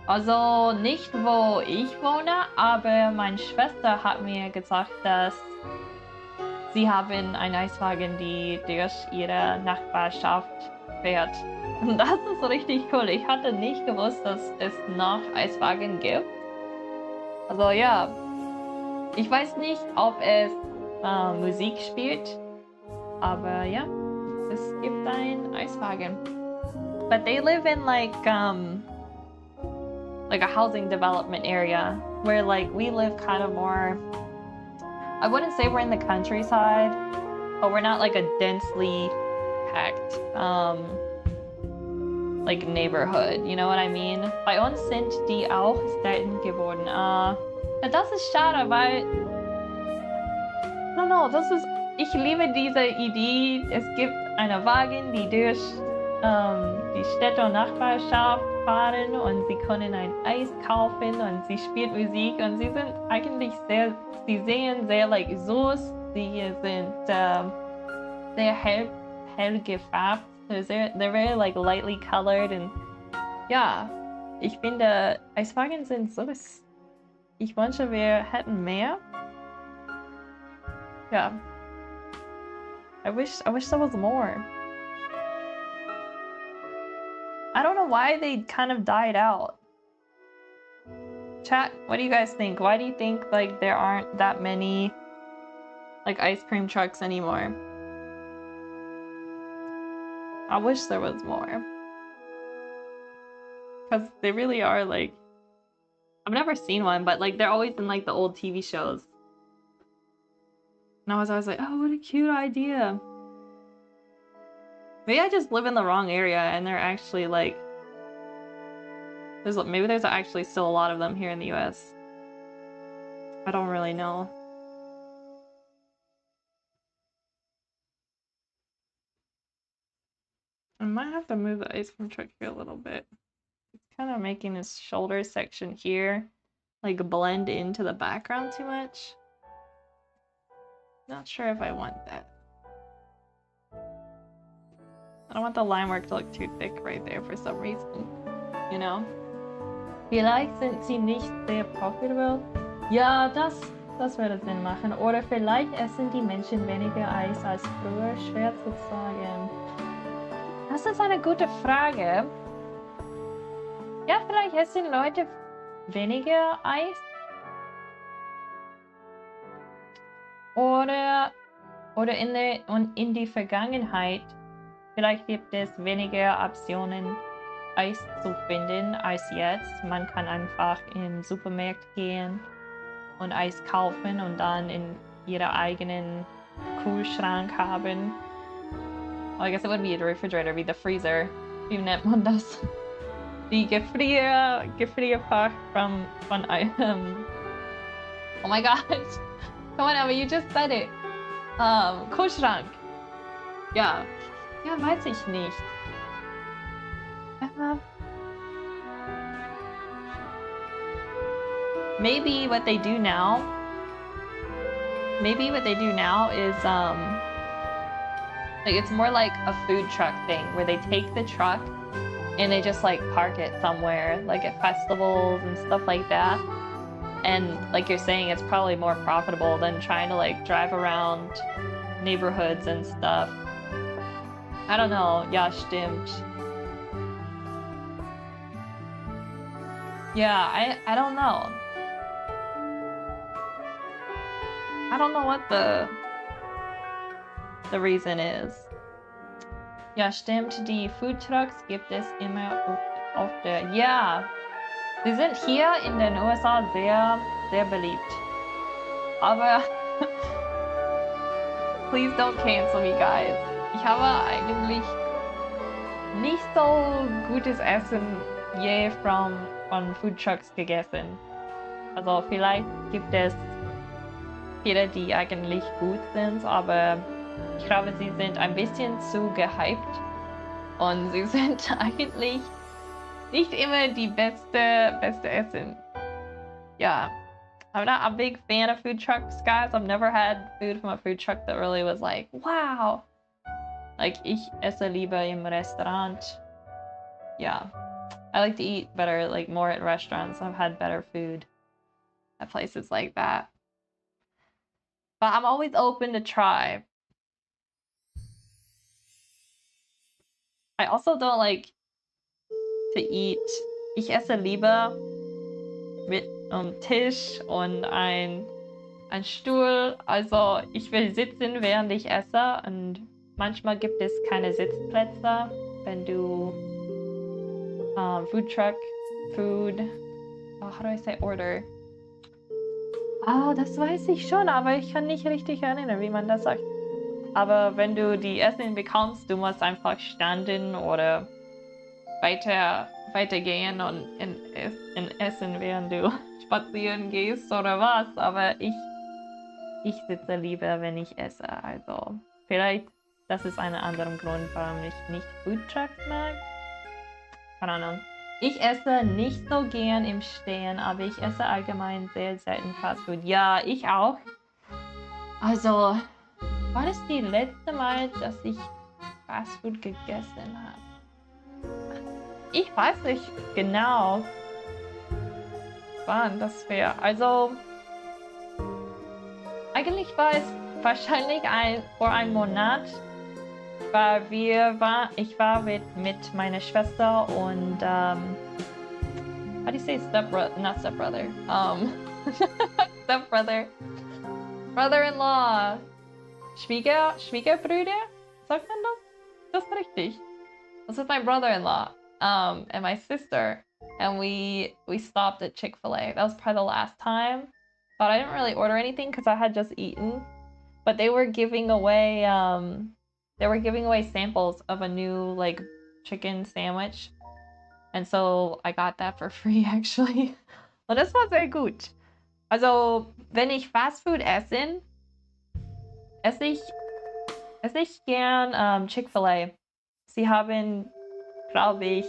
S1: Also nicht wo ich wohne, aber meine Schwester hat mir gesagt, dass sie haben einen Eiswagen, die durch ihre Nachbarschaft fährt. Und das ist richtig cool. Ich hatte nicht gewusst, dass es noch Eiswagen gibt. Also ja, ich weiß nicht, ob es Musik spielt, aber ja, es gibt einen Eiswagen. But they live in like a housing development area where like we live kind of more, I wouldn't say we're in the countryside, but we're not like a densely packed like neighborhood, you know what I mean? Bei uns sind die auch selten geworden. Das ist schade, weil no, ich liebe diese Idee. Es gibt eine Wagen, die durch die Städte und Nachbarschaft fahren und sie können ein Eis kaufen und sie spielt Musik und sie sind eigentlich sie sehen sehr like süß, sie sind sehr hell gefärbt. They're very like lightly colored and ja, ich finde Eiswagen sind süß. Ich wünsche, wir hätten mehr. Ja. I wish there was more. I don't know why they kind of died out. Chat, what do you guys think? Why do you think like there aren't that many like ice cream trucks anymore? I wish there was more. Because they really are like... I've never seen one, but like they're always in like the old TV shows. And I was always like, oh, what a cute idea. Maybe I just live in the wrong area and they're actually like... Maybe there's actually still a lot of them here in the US. I don't really know. I might have to move the ice cream truck here a little bit. It's kind of making this shoulder section here like blend into the background too much. Not sure if I want that. I don't want the line work to look too thick right there for some reason, you know? Vielleicht sind sie nicht sehr profitable. Ja, das würde Sinn machen. Oder vielleicht essen die Menschen weniger Eis als früher. Schwer zu sagen. Das ist eine gute Frage. Ja, vielleicht essen Leute weniger Eis. Oder in die Vergangenheit. Vielleicht gibt es weniger Optionen, Eis zu finden als jetzt. Man kann einfach in den Supermarkt gehen und Eis kaufen und dann in ihrer eigenen Kühlschrank haben. Oh, I guess it would be the refrigerator, wie the freezer. Wie nennt man das? Die Gefrierfach von einem... Oh my god. Come on, Emma, you just said it. Kühlschrank. Ja. Ja, weiß ich nicht. Maybe what they do now is like it's more like a food truck thing where they take the truck and they just like park it somewhere like at festivals and stuff like that. And like you're saying, it's probably more profitable than trying to like drive around neighborhoods and stuff. I don't know. Ja, stimmt. Yeah, I don't know. I don't know what the reason is. Ja, stimmt. Die Food Trucks gibt es immer auf der... Ja, sie sind hier in den USA sehr, sehr beliebt. Aber... Please don't cancel me, guys. Ich habe eigentlich nicht so gutes Essen je von Food Trucks gegessen. Also vielleicht gibt es viele, die eigentlich gut sind, aber ich glaube, sie sind ein bisschen zu gehypt und sie sind eigentlich nicht immer die beste Essen. Yeah, I'm not a big fan of food trucks, guys. I've never had food from a food truck that really was like, wow. Like, ich esse lieber im Restaurant. Yeah, I like to eat better, like more at restaurants. I've had better food at places like that. But I'm always open to try. I also don't like to eat. Ich esse lieber mit Tisch und ein Stuhl. Also ich will sitzen, während ich esse, und manchmal gibt es keine Sitzplätze, wenn du food truck, food, oh, how do I say order? Ah, das weiß ich schon, aber ich kann nicht richtig erinnern, wie man das sagt. Aber wenn du die Essen bekommst, du musst einfach standen oder weitergehen und in essen, während du spazieren gehst oder was. Aber ich sitze lieber, wenn ich esse. Also vielleicht das ist ein anderer Grund, warum ich nicht Food Trucks mag. Keine Ahnung. Ich esse nicht so gern im Stehen, aber ich esse allgemein sehr selten Fast Food. Ja, ich auch. Also, war das die letzte Mal, dass ich Fast Food gegessen habe? Ich weiß nicht genau, wann das wäre. Also, eigentlich war es wahrscheinlich vor einem Monat. Ich war mit meiner Schwester und how do you say stepbrother? Not stepbrother. Stepbrother. Brother-in-law. Schwiegerbrüder? Sagt man das? Das ist richtig. This is my brother-in-law and my sister, and we stopped at Chick-fil-A. That was probably the last time, but I didn't really order anything because I had just eaten. But they were giving away samples of a new like chicken sandwich, and so I got that for free actually. Und das war sehr gut. Also wenn ich Fast Food esse ich gern Chick-fil-A. Sie haben, glaube ich,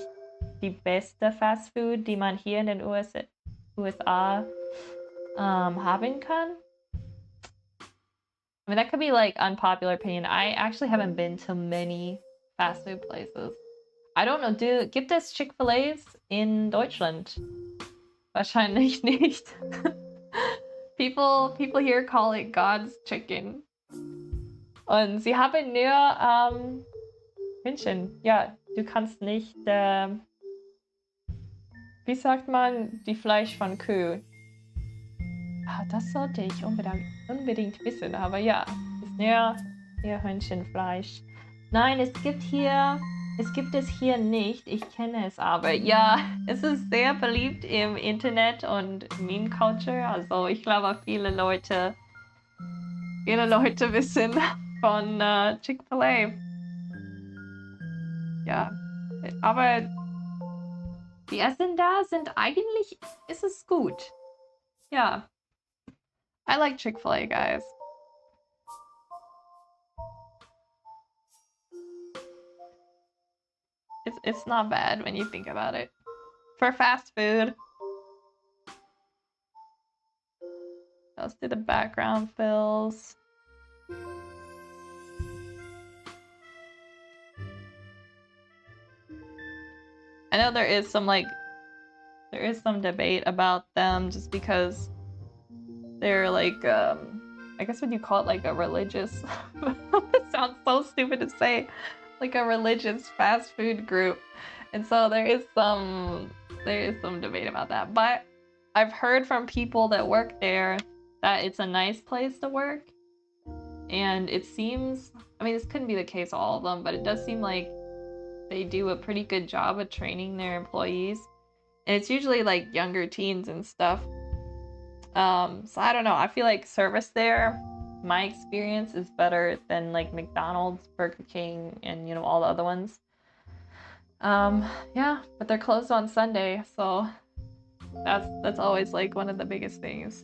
S1: die beste Fast Food, die man hier in den USA haben kann. I mean, that could be like unpopular opinion. I actually haven't been to many fast food places. I don't know, gibt es Chick-fil-A's in Deutschland? Wahrscheinlich nicht. People here call it God's chicken. Und sie haben nur Hühnchen. Ja, du kannst nicht, wie sagt man, die Fleisch von Kühe. Das sollte ich unbedingt wissen, aber ja, ist nur Hühnchenfleisch. Nein, es gibt es hier nicht, ich kenne es aber. Ja, es ist sehr beliebt im Internet und Meme Culture, also ich glaube viele Leute wissen von Chick-fil-A. Ja, aber die Essen da ist es gut. Ja. I like Chick-fil-A, guys. It's not bad when you think about it. For fast food. Let's do the background fills. I know there is some debate about them just because they're like, I guess what you call it, like a religious, it sounds so stupid to say, like a religious fast food group. And so there is some debate about that. But I've heard from people that work there that it's a nice place to work. And it seems, I mean, this couldn't be the case all of them, but it does seem like they do a pretty good job of training their employees. And it's usually like younger teens and stuff. So I don't know. I feel like service there, my experience is better than like McDonald's, Burger King, and all the other ones. Yeah, but they're closed on Sunday, so that's always like one of the biggest things.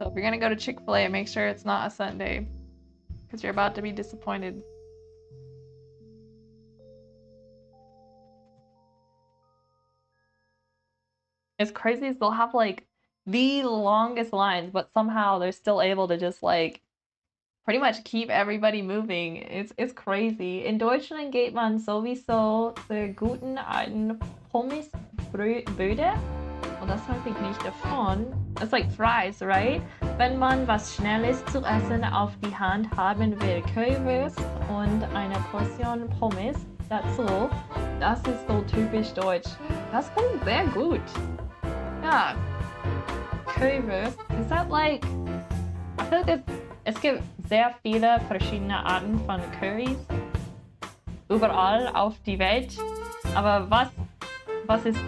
S1: So if you're gonna go to Chick-fil-A, make sure it's not a Sunday, because you're about to be disappointed. It's crazy is they'll have like the longest lines, but somehow they're still able to just like pretty much keep everybody moving. It's crazy. In Deutschland geht man sowieso zur guten alten Pommesbude. Und das halte ich nicht davon. It's like fries, right? Wenn man was Schnelles zu essen auf die Hand haben will, Currywurst und eine Portion Pommes dazu. Das ist so typisch deutsch. Das klingt sehr gut. Ja. Currywurst. Is that like... I feel like es gibt sehr viele verschiedene Arten von Currys. Überall auf die Welt. Aber was ist...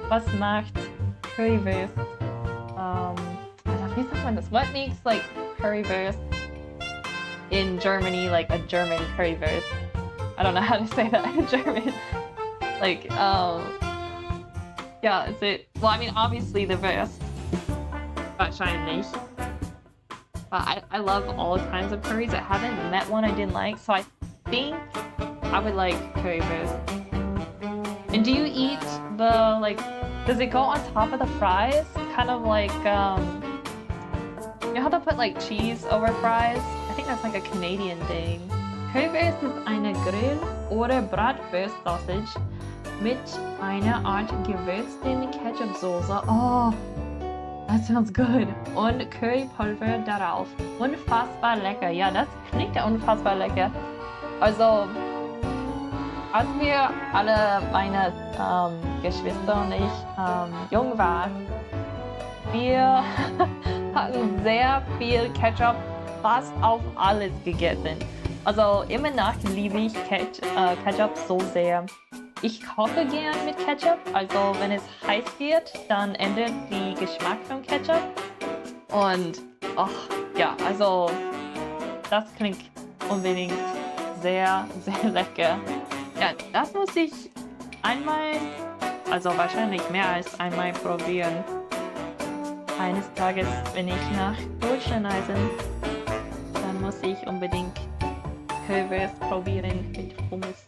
S1: was macht Currywurst? Wie sagt man das? What makes like Currywurst in Germany like a German Currywurst? I don't know how to say that in German. Like, yeah, is it... Well, I mean, obviously the Wurst. Wahrscheinlich. But I love all kinds of curries. I haven't met one I didn't like, so I think I would like Currywurst. And do you eat the, like... Does it go on top of the fries? Kind of like, you know how they put like cheese over fries? I think that's like a Canadian thing. Currywurst ist eine Grill- oder Bratwurst-Sausage mit einer Art gewürzten Ketchup-Soße. Oh, That sounds good. Und Currypulver darauf. Unfassbar lecker. Ja, das klingt ja unfassbar lecker. Also, als wir alle meine Geschwister und ich jung waren, wir hatten sehr viel Ketchup fast auf alles gegessen. Also immer noch liebe ich Ketchup so sehr. Ich koche gern mit Ketchup, also wenn es heiß wird, dann ändert die Geschmack von Ketchup. Und ach, ja, also das klingt unbedingt sehr, sehr lecker. Ja, das muss ich einmal, also wahrscheinlich mehr als einmal probieren. Eines Tages, wenn ich nach Deutschland reise, dann muss ich unbedingt Kürbis probieren mit Hummus.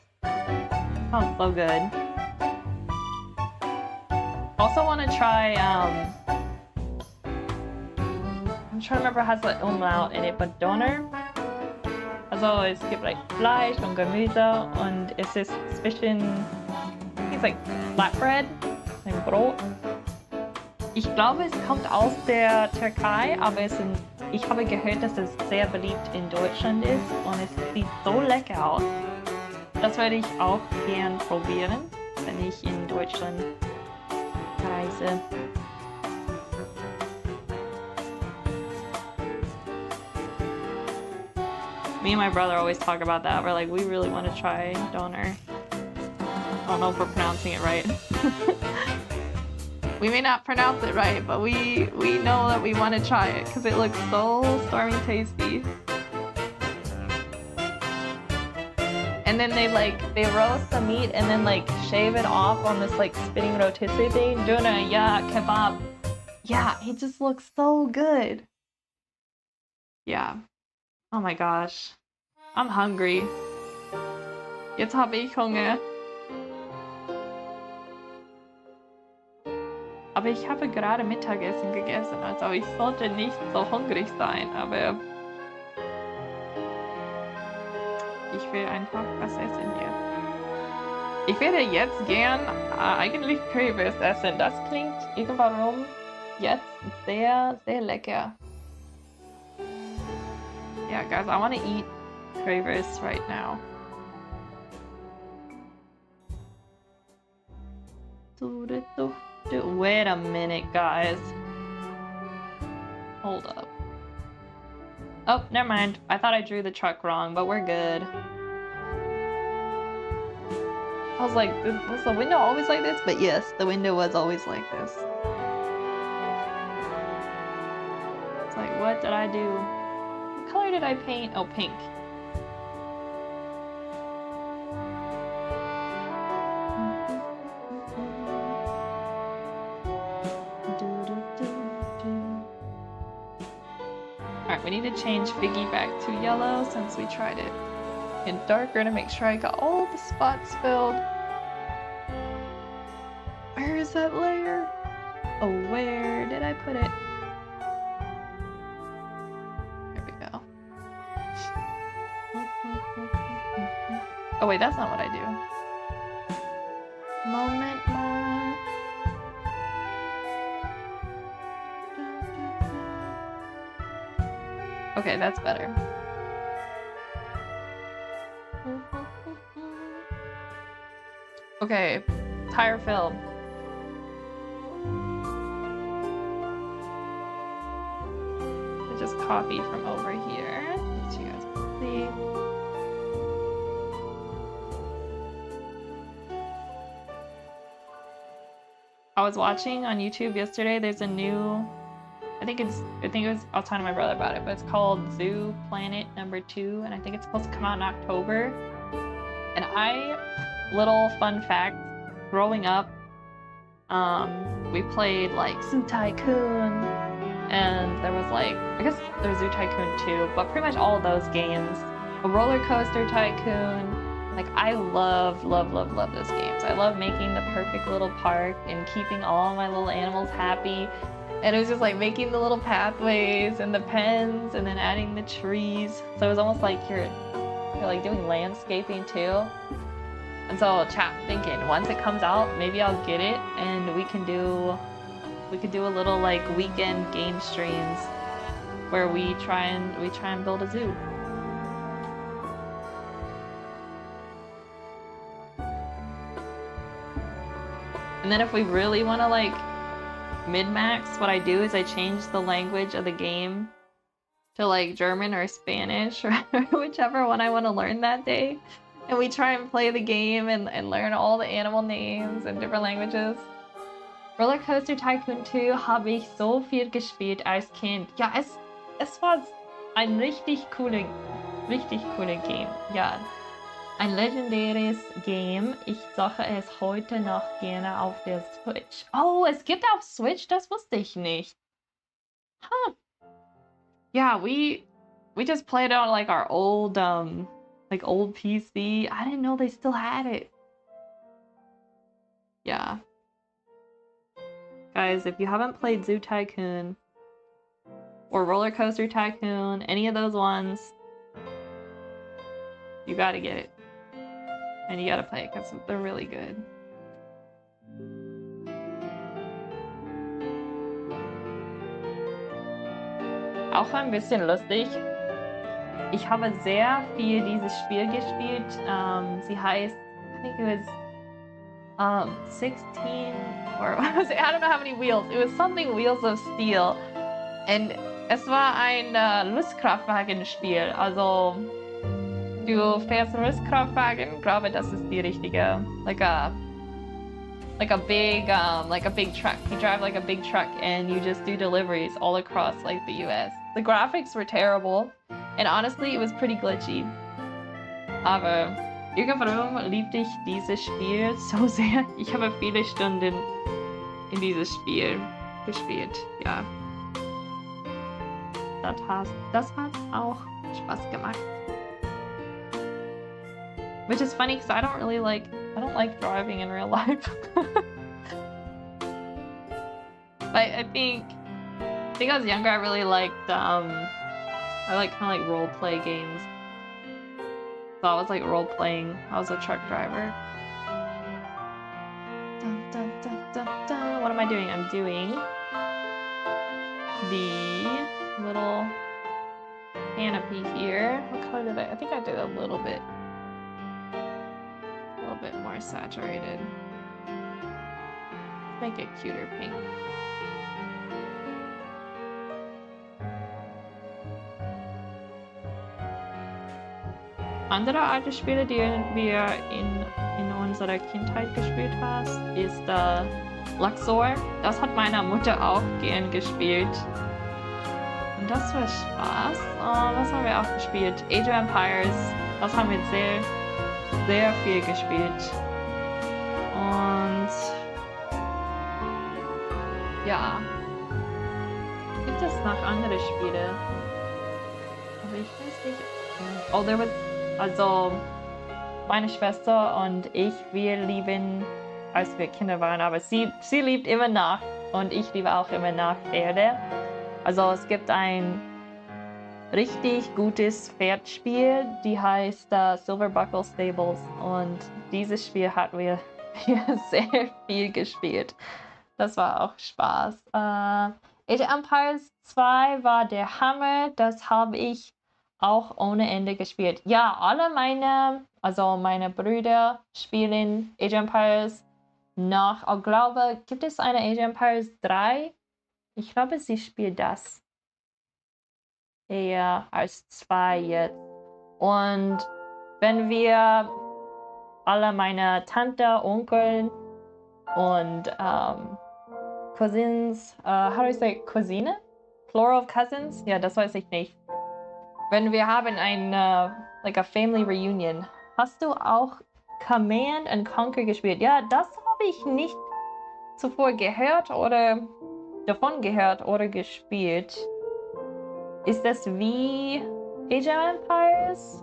S1: Sounds so good. Also want to try, I'm trying to remember it has like Umlaut in it, but Doner. Also es gibt like Fleisch und Gemüse und es ist zwischen, I think it's like flatbread, like Brot. Ich glaube, es kommt aus der Türkei, aber ich habe gehört, dass es sehr beliebt in Deutschland ist und es sieht so lecker aus. Das würde ich auch gern probieren, wenn ich in Deutschland reise. Me and my brother always talk about that. We're like, we really want to try Doner. I don't know if we're pronouncing it right. We may not pronounce it right, but we know that we want to try it because it looks so stormy tasty. And then they roast the meat and then like shave it off on this like spinning rotisserie thing. Döner, yeah, kebab. Yeah, it just looks so good. Yeah. Oh my gosh. I'm hungry. Jetzt habe ich Hunger. Aber ich habe gerade Mittagessen gegessen, also ich sollte nicht so hungrig sein, aber ich will einfach was essen jetzt. Ich werde jetzt gern eigentlich Currywurst essen. Das klingt irgendwann jetzt sehr, sehr lecker. Yeah, guys, I want to eat currywurst right now. Wait a minute, guys. Hold up. Oh, never mind. I thought I drew the truck wrong, but we're good. I was like, was the window always like this? But yes, the window was always like this. It's like, what did I do? What color did I paint? Oh, pink. Alright, we need to change Figgy back to yellow since we tried it in darker to make sure I got all the spots filled. Where is that layer? Oh, where did I put it? There we go. Oh wait, that's not what I do. Moment. Okay, that's better. Okay, tire film. I just copy from over here so you guys can see. I was watching on YouTube yesterday. There's a new, I think it was, I was talking to my brother about it, but it's called Zoo Planet #2, and I think it's supposed to come out in October. And little fun fact, growing up, we played like Zoo Tycoon, and there was like, I guess there's Zoo Tycoon 2, but pretty much all of those games. A Roller Coaster Tycoon. Like, I love those games. I love making the perfect little park and keeping all my little animals happy. And it was just like making the little pathways and the pens and then adding the trees. So it was almost like you're like doing landscaping too. And so chat thinking once it comes out, maybe I'll get it and we can do We could do a little like weekend game streams where we try and build a zoo. And then if we really want to like min-max, what I do is I change the language of the game to like German or Spanish or whichever one I want to learn that day. And we try and play the game and learn all the animal names in different languages. Roller Coaster Tycoon 2 habe ich so viel gespielt als Kind. Ja, es war ein richtig cooler Game. Ja, ein legendäres Game. Ich zocke es heute noch gerne auf der Switch. Oh, es gibt auf Switch? Das wusste ich nicht. Huh. Yeah, we just played on like our old old PC. I didn't know they still had it. Yeah. Guys, if you haven't played Zoo Tycoon or Roller Coaster Tycoon, any of those ones, you gotta get it. And you gotta play it because they're really good. Auch ein bisschen lustig. Ich habe sehr viel dieses Spiel gespielt. Sie heißt, I think it was 16 or what was it? I don't know how many wheels. It was something Wheels of Steel. Und es war ein Lustkraftwagen-Spiel. Also du fährst einen Lustkraftwagen. Ich glaube, das ist die richtige. Like a big truck. You drive like a big truck and you just do deliveries all across like the US. The graphics were terrible and honestly it was pretty glitchy. Aber irgendwann liebte ich dieses Spiel so sehr. Ich habe viele Stunden in dieses Spiel gespielt. Ja. Das hat auch Spaß gemacht. Which is funny because I don't like driving in real life. But I think I was younger, I really liked I like kind of like role play games. So I was like role playing. I was a truck driver. Dun, dun, dun, dun, dun. What am I doing? I'm doing the little canopy here. What color did I think I did a little bit more saturated. Make it cuter pink. Andere alte Spiele, die wir in unserer Kindheit gespielt haben, ist Luxor. Das hat meine Mutter auch gern gespielt. Und das war Spaß. Was haben wir auch gespielt? Age of Empires. Das haben wir sehr viel gespielt. Und ja. Gibt es noch andere Spiele? Aber ich weiß nicht. Oh, also meine Schwester und ich, wir lieben, als wir Kinder waren, aber sie liebt immer noch und ich liebe auch immer noch Pferde. Also es gibt ein richtig gutes Pferdspiel, die heißt Silver Buckle Stables und dieses Spiel hatten wir sehr viel gespielt. Das war auch Spaß. Age of Empires 2 war der Hammer, das habe ich auch ohne Ende gespielt. Ja, alle meine Brüder spielen Age of Empires noch. Ich glaube, gibt es eine Age of Empires 3? Ich glaube, sie spielt das eher als 2 jetzt. Und wenn wir alle meine Tante, Onkel und Cousins, how do I say Cousine? Plural of cousins? Ja, das weiß ich nicht. Wenn wir haben like a family reunion. Hast du auch Command and Conquer gespielt? Ja, das habe ich nicht zuvor gehört oder davon gehört oder gespielt. Ist das wie Age of Empires?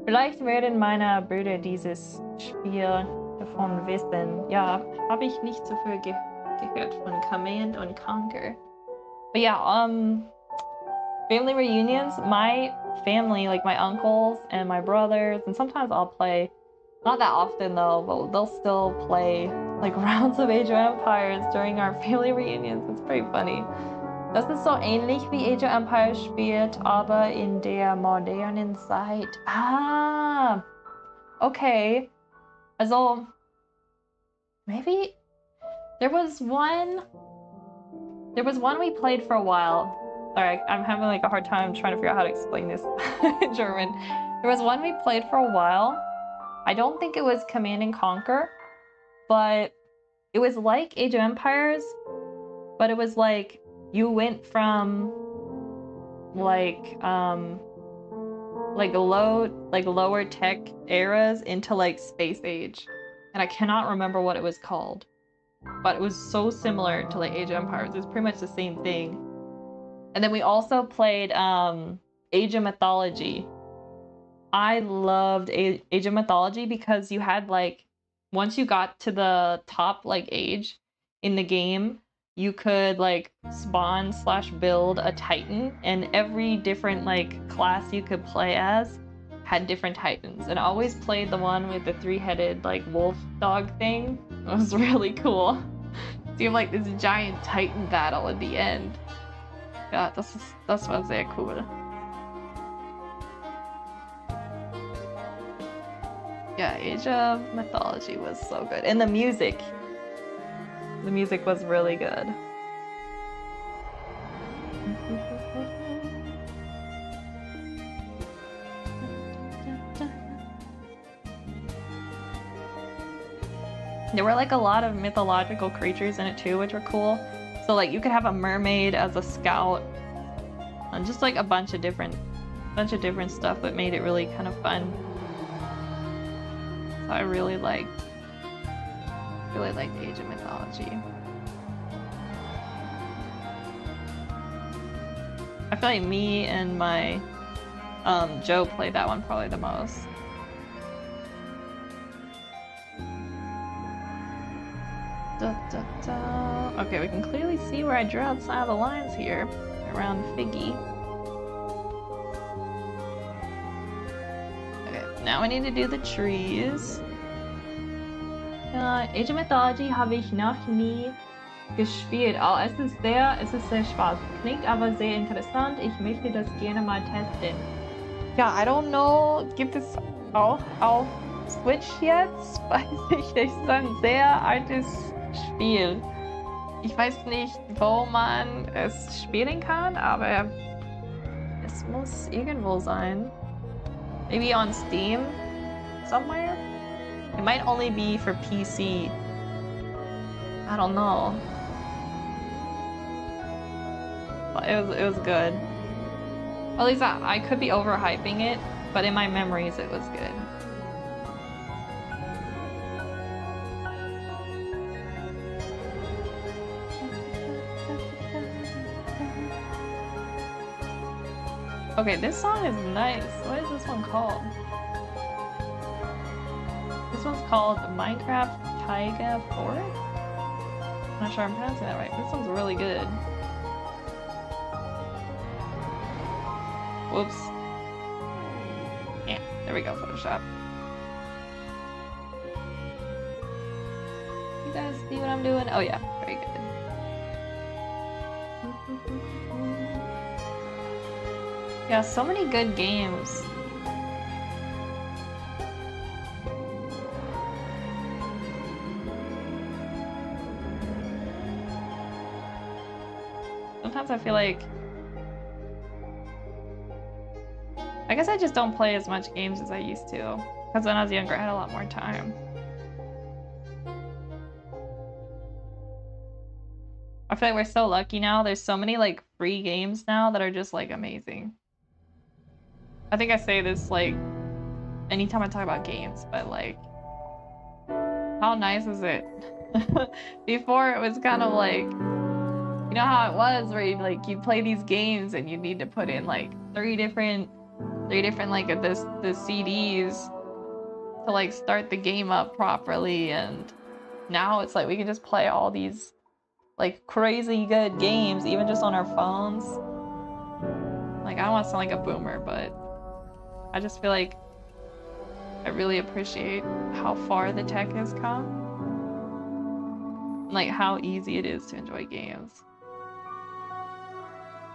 S1: Vielleicht werden meine Brüder dieses Spiel davon wissen. Ja, habe ich nicht zuvor gehört von Command and Conquer. But yeah, family reunions, my family, like my uncles and my brothers, and sometimes I'll play, not that often though, but they'll still play like rounds of Age of Empires during our family reunions. It's pretty funny. Das ist so ähnlich wie Age of Empires spielt, aber in der modernen Zeit. Ah, okay. Also, maybe there was one we played for a while. Sorry, I'm having like a hard time trying to figure out how to explain this in German. There was one we played for a while. I don't think it was Command and Conquer, but it was like Age of Empires, but it was like you went from like lower tech eras into like space age. And I cannot remember what it was called. But it was so similar to like Age of Empires. It was pretty much the same thing. And then we also played Age of Mythology. I loved Age of Mythology because you had like, once you got to the top like age in the game, you could like spawn/build a Titan, and every different like class you could play as had different Titans. And I always played the one with the three-headed like wolf dog thing. It was really cool. So you have like this giant Titan battle at the end. Ja, das war sehr cool. Yeah, Age of Mythology was so good. And the music was really good. There were like a lot of mythological creatures in it too, which were cool. So like you could have a mermaid as a scout, and just like a bunch of different stuff that made it really kind of fun. So I really liked Age of Mythology. I feel like me and my Joe played that one probably the most. Okay, we can clearly see where I drew outside the lines here around Figgy. Okay, now we need to do the trees. Age of Mythology habe ich noch nie gespielt. Oh, es ist sehr Spaß. Klingt aber sehr interessant. Ich möchte das gerne mal testen. Ja, I don't know. Gibt es auch auf Switch jetzt? Weiß ich nicht. Es ist ein sehr altes Spiel. Ich weiß nicht, wo man es spielen kann, aber es muss irgendwo sein. Maybe on Steam somewhere? It might only be for PC. I don't know. But it was good. At least I could be overhyping it, but in my memories it was good. Okay, this song is nice. What is this one called? This one's called Minecraft Taiga Forest? I'm not sure I'm pronouncing that right. This one's really good. Whoops. Yeah, there we go, Photoshop. You guys see what I'm doing? Oh yeah, very good. Yeah, so many good games. Sometimes I feel like... I guess I just don't play as much games as I used to. Because when I was younger, I had a lot more time. I feel like we're so lucky now. There's so many like free games now that are just like amazing. I think I say this like anytime I talk about games, but like, how nice is it? Before it was kind of like, you know how it was where you play these games and you need to put in like three different like the CDs to like start the game up properly, and now it's like we can just play all these like crazy good games even just on our phones. Like, I don't want to sound like a boomer, but I just feel like I really appreciate how far the tech has come. like how easy it is to enjoy games.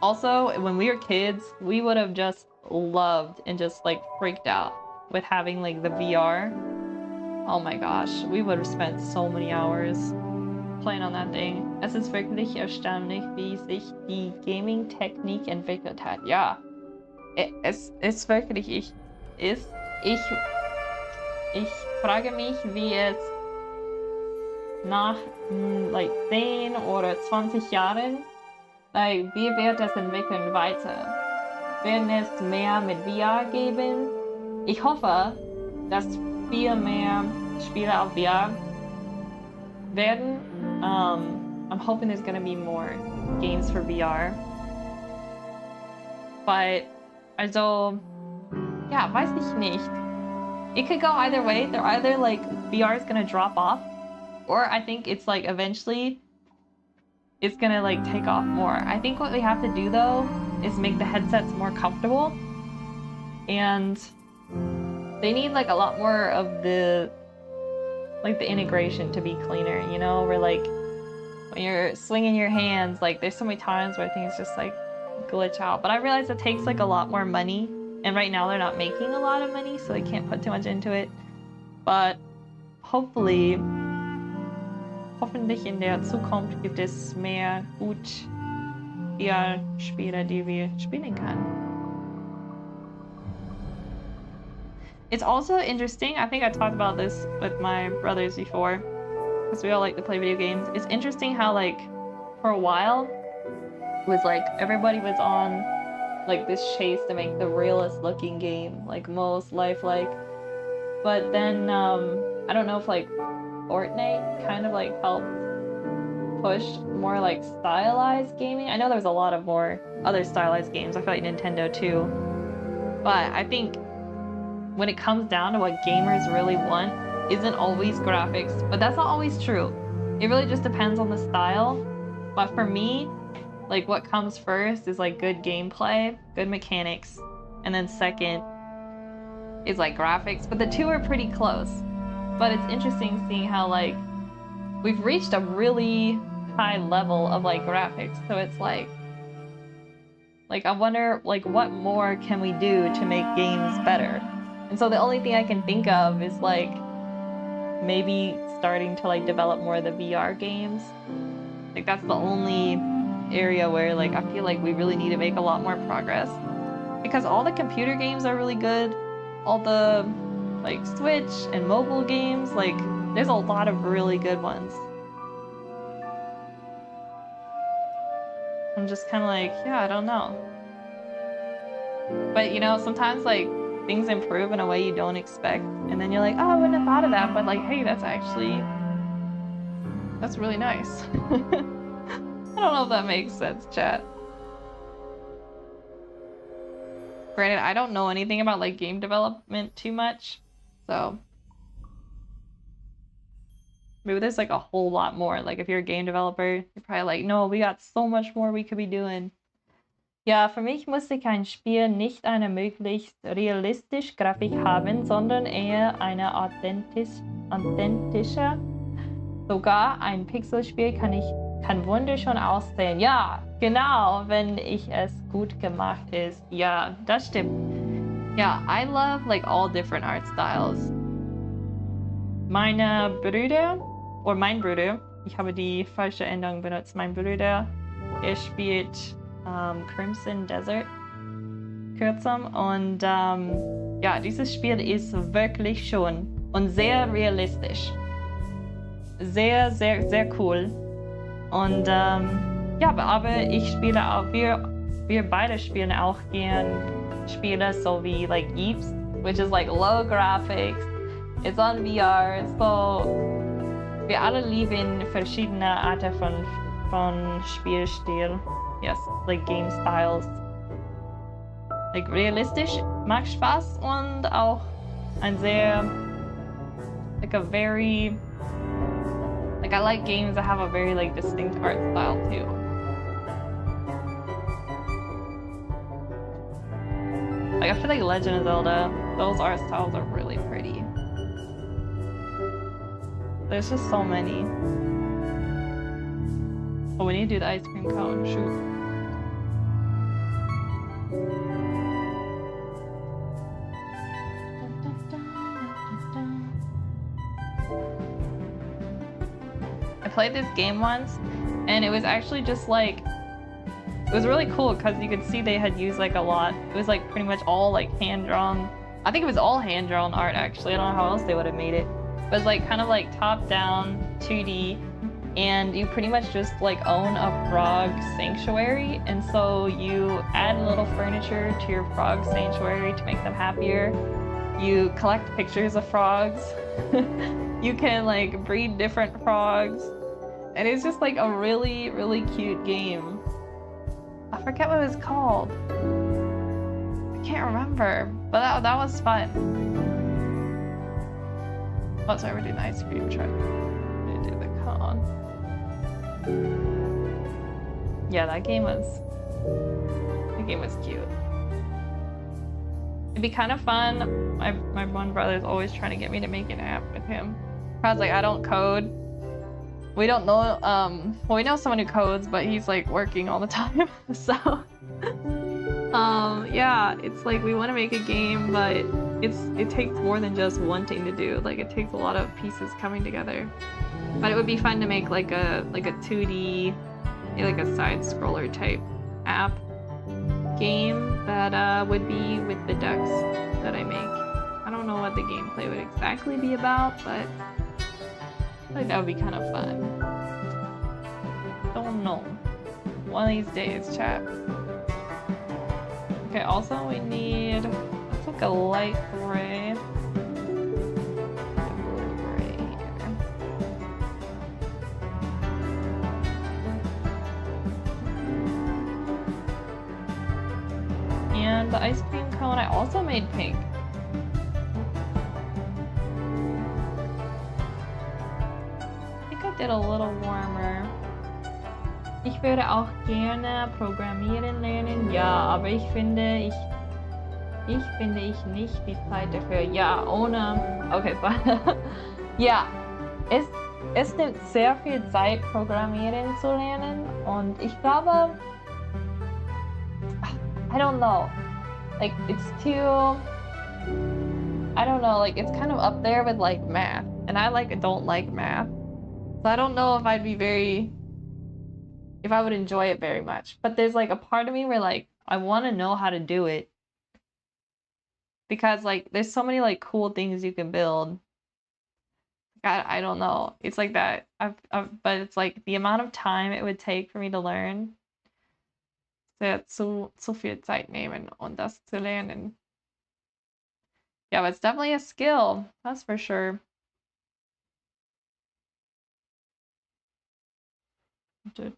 S1: Also, when we were kids, we would have just loved and just like freaked out with having like the VR. Oh my gosh, we would have spent so many hours playing on that thing. Es ist wirklich erstaunlich, wie sich die Gaming-Technik entwickelt hat. Ja, es ist wirklich, ich frage mich, wie es nach like 10 oder 20 Jahren, like, wie wird es entwickeln weiter? Werden es mehr mit VR geben? Ich hoffe, dass viel mehr Spiele auf VR werden. I'm hoping there's gonna be more games for VR. But, also, ja, weiß ich nicht. It could go either way. They're either like VR is gonna drop off, or I think it's like eventually it's gonna like take off more. I think what we have to do though is make the headsets more comfortable, and they need like a lot more of the integration to be cleaner, you know, where like when you're swinging your hands, like there's so many times where things just like glitch out. But I realize it takes like a lot more money, and right now they're not making a lot of money, so they can't put too much into it. But hoffentlich in der Zukunft gibt es mehr gut VR-Spiele, die wir spielen können. It's also interesting, I think I talked about this with my brothers before, because we all like to play video games. It's interesting how like for a while it was like everybody was on like this chase to make the realest looking game, like most lifelike. But then I don't know if like Fortnite kind of like helped push more like stylized gaming. I know there's a lot of more other stylized games. I feel like Nintendo too. But I think when it comes down to what gamers really want, isn't always graphics, but that's not always true. It really just depends on the style. But for me, like what comes first is like good gameplay, good mechanics, and then second is like graphics, but the two are pretty close. But it's interesting seeing how like we've reached a really high level of like graphics, so it's like I wonder like what more can we do to make games better? And so the only thing I can think of is like maybe starting to like develop more of the VR games. Like that's the only area where like I feel like we really need to make a lot more progress, because all the computer games are really good, all the like Switch and mobile games, like there's a lot of really good ones. I'm just kind of like, yeah, I don't know. But you know, sometimes like things improve in a way you don't expect, and then you're like, oh, I wouldn't have thought of that, but like, hey, that's really nice. I don't know if that makes sense, chat. Granted, I don't know anything about like game development too much, so maybe there's like a whole lot more. Like if you're a game developer, you're probably like, no, we got so much more we could be doing. Ja, für mich musste kein Spiel nicht eine möglichst realistische Grafik haben, sondern eher eine authentische. Sogar ein Pixelspiel kann wunderschön aussehen. Ja, genau, wenn es gut gemacht ist. Ja, das stimmt. Ja, I love like all different art styles. Mein Bruder, ich habe die falsche Endung benutzt. Mein Bruder, spielt Crimson Desert kürzem, und ja, dieses Spiel ist wirklich schön und sehr realistisch. Sehr, sehr, sehr cool. Und ja, aber ich spiele auch, wir beide spielen auch gern Spiele so wie like Eeps, which is like low graphics, it's on VR, so wir alle lieben verschiedene Arten von Spielstil. Yes, like game styles. Like realistisch macht Spaß, und auch ein sehr, like a very, like I like games that have a very like distinct art style too. Like I feel like Legend of Zelda, those art styles are really pretty. There's just so many. Oh, we need to do the ice cream cone. Shoot. I played this game once, and it was actually just like, it was really cool because you could see they had used like a lot. It was like pretty much all like hand-drawn. I think it was all hand-drawn art actually. I don't know how else they would have made it. But it's like kind of like top-down 2D, and you pretty much just like own a frog sanctuary, and so you add little furniture to your frog sanctuary to make them happier. You collect pictures of frogs. You can like breed different frogs, and it's just like a really, really cute game. I forget what it was called. I can't remember, but that was fun. Oh, sorry, we're doing the ice cream truck. We do the cone. Yeah, that game was cute. It'd be kind of fun. My one brother's always trying to get me to make an app with him. I was like, I don't code. We don't know, well, we know someone who codes, but he's like working all the time. So, yeah, it's like we want to make a game, but it takes more than just wanting to do. Like, it takes a lot of pieces coming together. But it would be fun to make like a 2D, like a side scroller type app game that would be with the ducks that I make. I don't know what the gameplay would exactly be about, but I think that would be kind of fun. Don't know. One of these days, chat. Okay, also we need, let's look a light gray. And the ice cream cone I also made pink. I think I did a little warmer. Ich würde auch gerne programmieren lernen, ja, aber ich finde ich nicht die Zeit dafür. Ja, ohne. Okay, so. Ja, es nimmt sehr viel Zeit, Programmieren zu lernen, und ich glaube, I don't know, like it's too, I don't know, like it's kind of up there with like math, and I like don't like math, so I don't know if I'd be very, if I would enjoy it very much. But there's like a part of me where like I want to know how to do it, because like there's so many like cool things you can build. I don't know, it's like that. But it's like the amount of time it would take for me to learn. Zu viel Zeit nehmen, um das zu lernen. Yeah, but it's definitely a skill, that's for sure. Alright,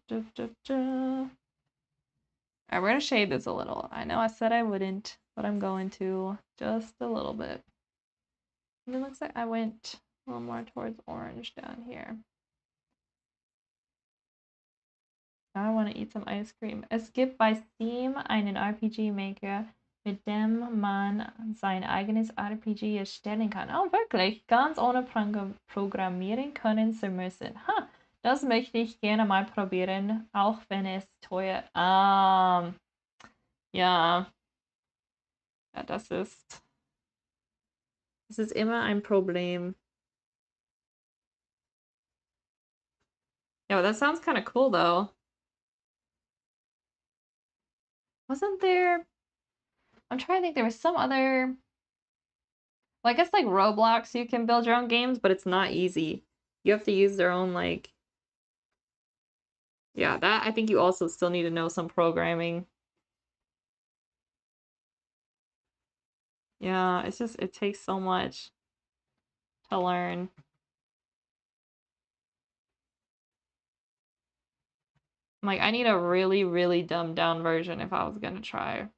S1: we're gonna shade this a little. I know I said I wouldn't, but I'm going to just a little bit. And it looks like I went a little more towards orange down here. Now I want to eat some ice cream. Es gibt bei Steam einen RPG-Maker, mit dem man sein eigenes RPG erstellen kann. Oh, wirklich? Ganz ohne programmieren können zu müssen. Ha, das möchte ich gerne mal probieren, auch wenn es teuer. Ja. Ja, das ist immer ein Problem. Yeah, that sounds kind of cool though. Wasn't there? I'm trying to think, there was some other, well, I guess like Roblox, you can build your own games, but it's not easy. You have to use their own, like, yeah, that I think you also still need to know some programming. Yeah, it's just, it takes so much to learn. Like, I need a really, really dumbed down version if I was gonna try.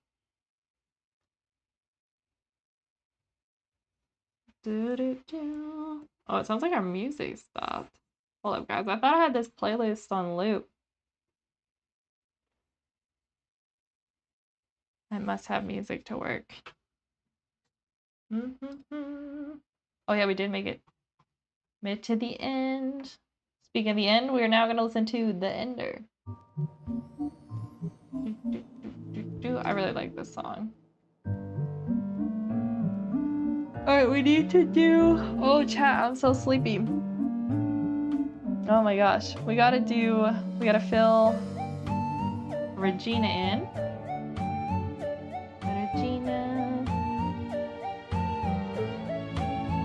S1: Oh, it sounds like our music stopped. Hold up, guys. I thought I had this playlist on loop. I must have music to work. Oh yeah, we did make it to the end. Speaking of the end, we are now going to listen to The Ender. I really like this song. Alright, we need to do... Oh, chat, I'm so sleepy. Oh my gosh. We gotta fill Regina in. Regina.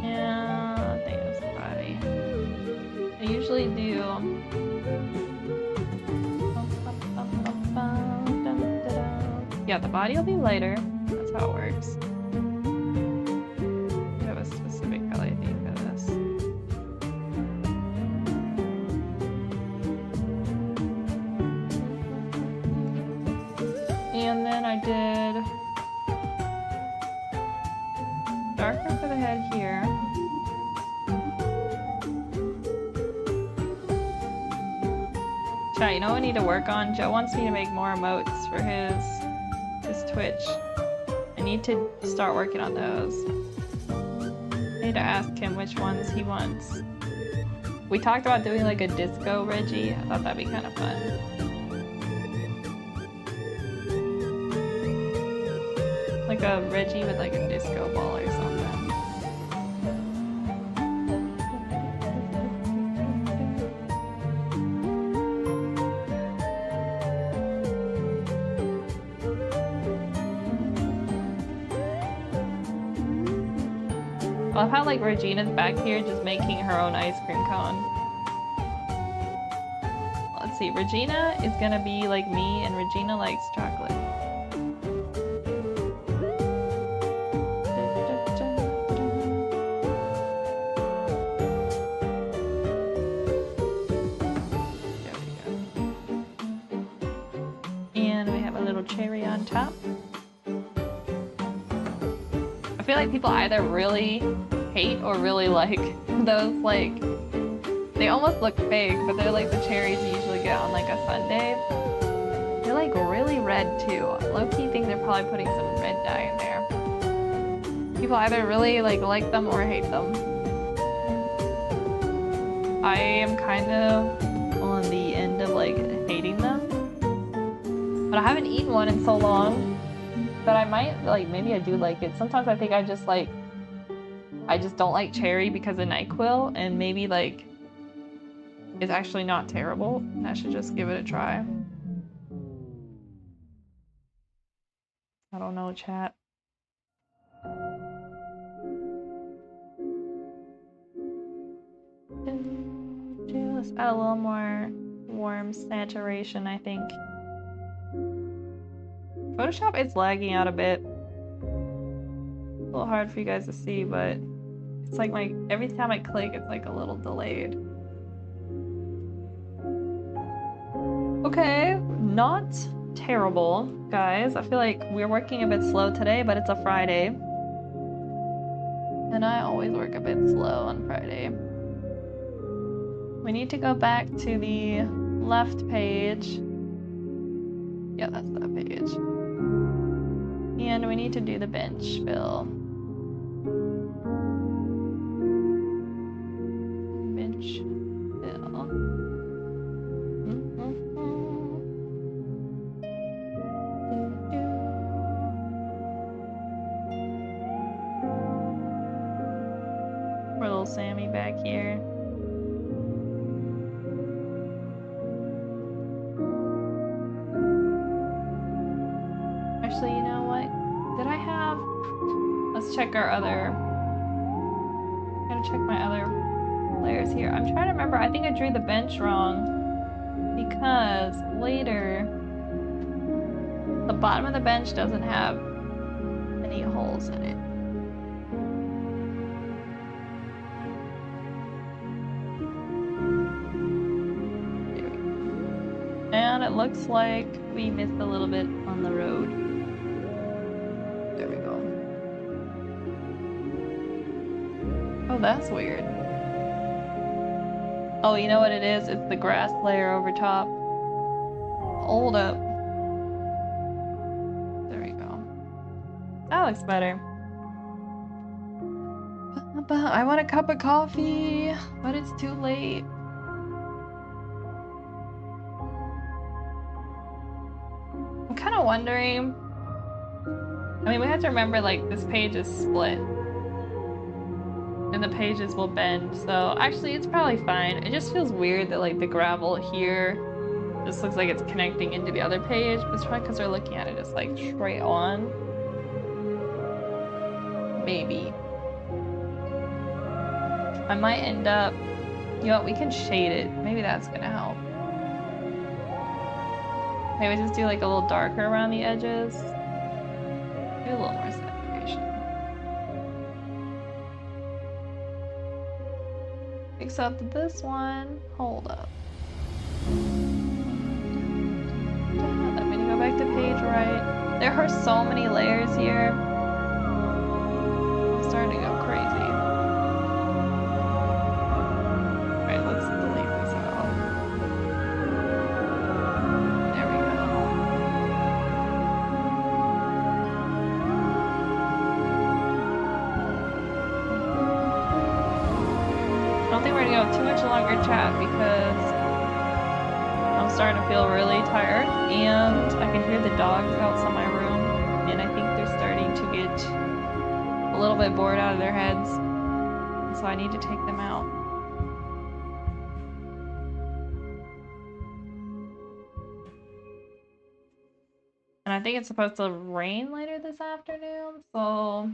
S1: Yeah, I think it's body. I usually do... Yeah, the body will be lighter. That's how it works. I have a specific color theme for this. And then I did darker for the head here. Chat, you know what I need to work on? Joe wants me to make more emotes for his Twitch. I need to start working on those. I need to ask him which ones he wants. We talked about doing like a disco Reggie. I thought that'd be kind of fun. Like a Reggie with like a disco ball or something. I love how like Regina's back here just making her own ice cream cone. Let's see, Regina is gonna be like me and Regina likes chocolate. There we go. And we have a little cherry on top. I feel like people either really hate or really like those, like, they almost look fake, but they're like the cherries you usually get on like a sundae. They're like really red too. Low-key think they're probably putting some red dye in there. People either really like them or hate them. I am kind of on the end of like hating them, but I haven't eaten one in so long. But I might, like, maybe I do like it. Sometimes I think I just don't like cherry because of NyQuil, and maybe, like, it's actually not terrible. I should just give it a try. I don't know, chat. Let's add a little more warm saturation, I think. Photoshop is lagging out a bit. A little hard for you guys to see, but it's like every time I click, it's like a little delayed. Okay, not terrible, guys. I feel like we're working a bit slow today, but it's a Friday. And I always work a bit slow on Friday. We need to go back to the left page. Yeah, that's that page. And we need to do the bench fill. Bench fill. Poor little Sammy back here. Actually, you know what? Did I have... Let's check our other... I'm gonna check my other layers here. I'm trying to remember. I think I drew the bench wrong because later the bottom of the bench doesn't have any holes in it. There we go. And it looks like we missed a little bit on the road. There we go. Oh, that's weird. Oh, you know what it is? It's the grass layer over top. Hold up. There we go. That looks better. I want a cup of coffee, but it's too late. kind of wondering. I mean, we have to remember, like, this page is split. And the pages will bend, so actually it's probably fine. It just feels weird that, like, the gravel here just looks like it's connecting into the other page, but it's probably because we're looking at it just, like, straight on. Maybe. I might end up... You know what, we can shade it. Maybe that's gonna help. Maybe just do, like, a little darker around the edges. Do a little more saturation. Except this one, hold up. Let me go back to page right. There are so many layers here. I'm starting to go crazy. Alright, let's delete this out. There we go. I don't think we're gonna go too much longer chat because I'm starting to feel really tired and I can hear the dogs outside my room and I think they're starting to get a little bit bored out of their heads, so I need to take them out. And I think it's supposed to rain later this afternoon, so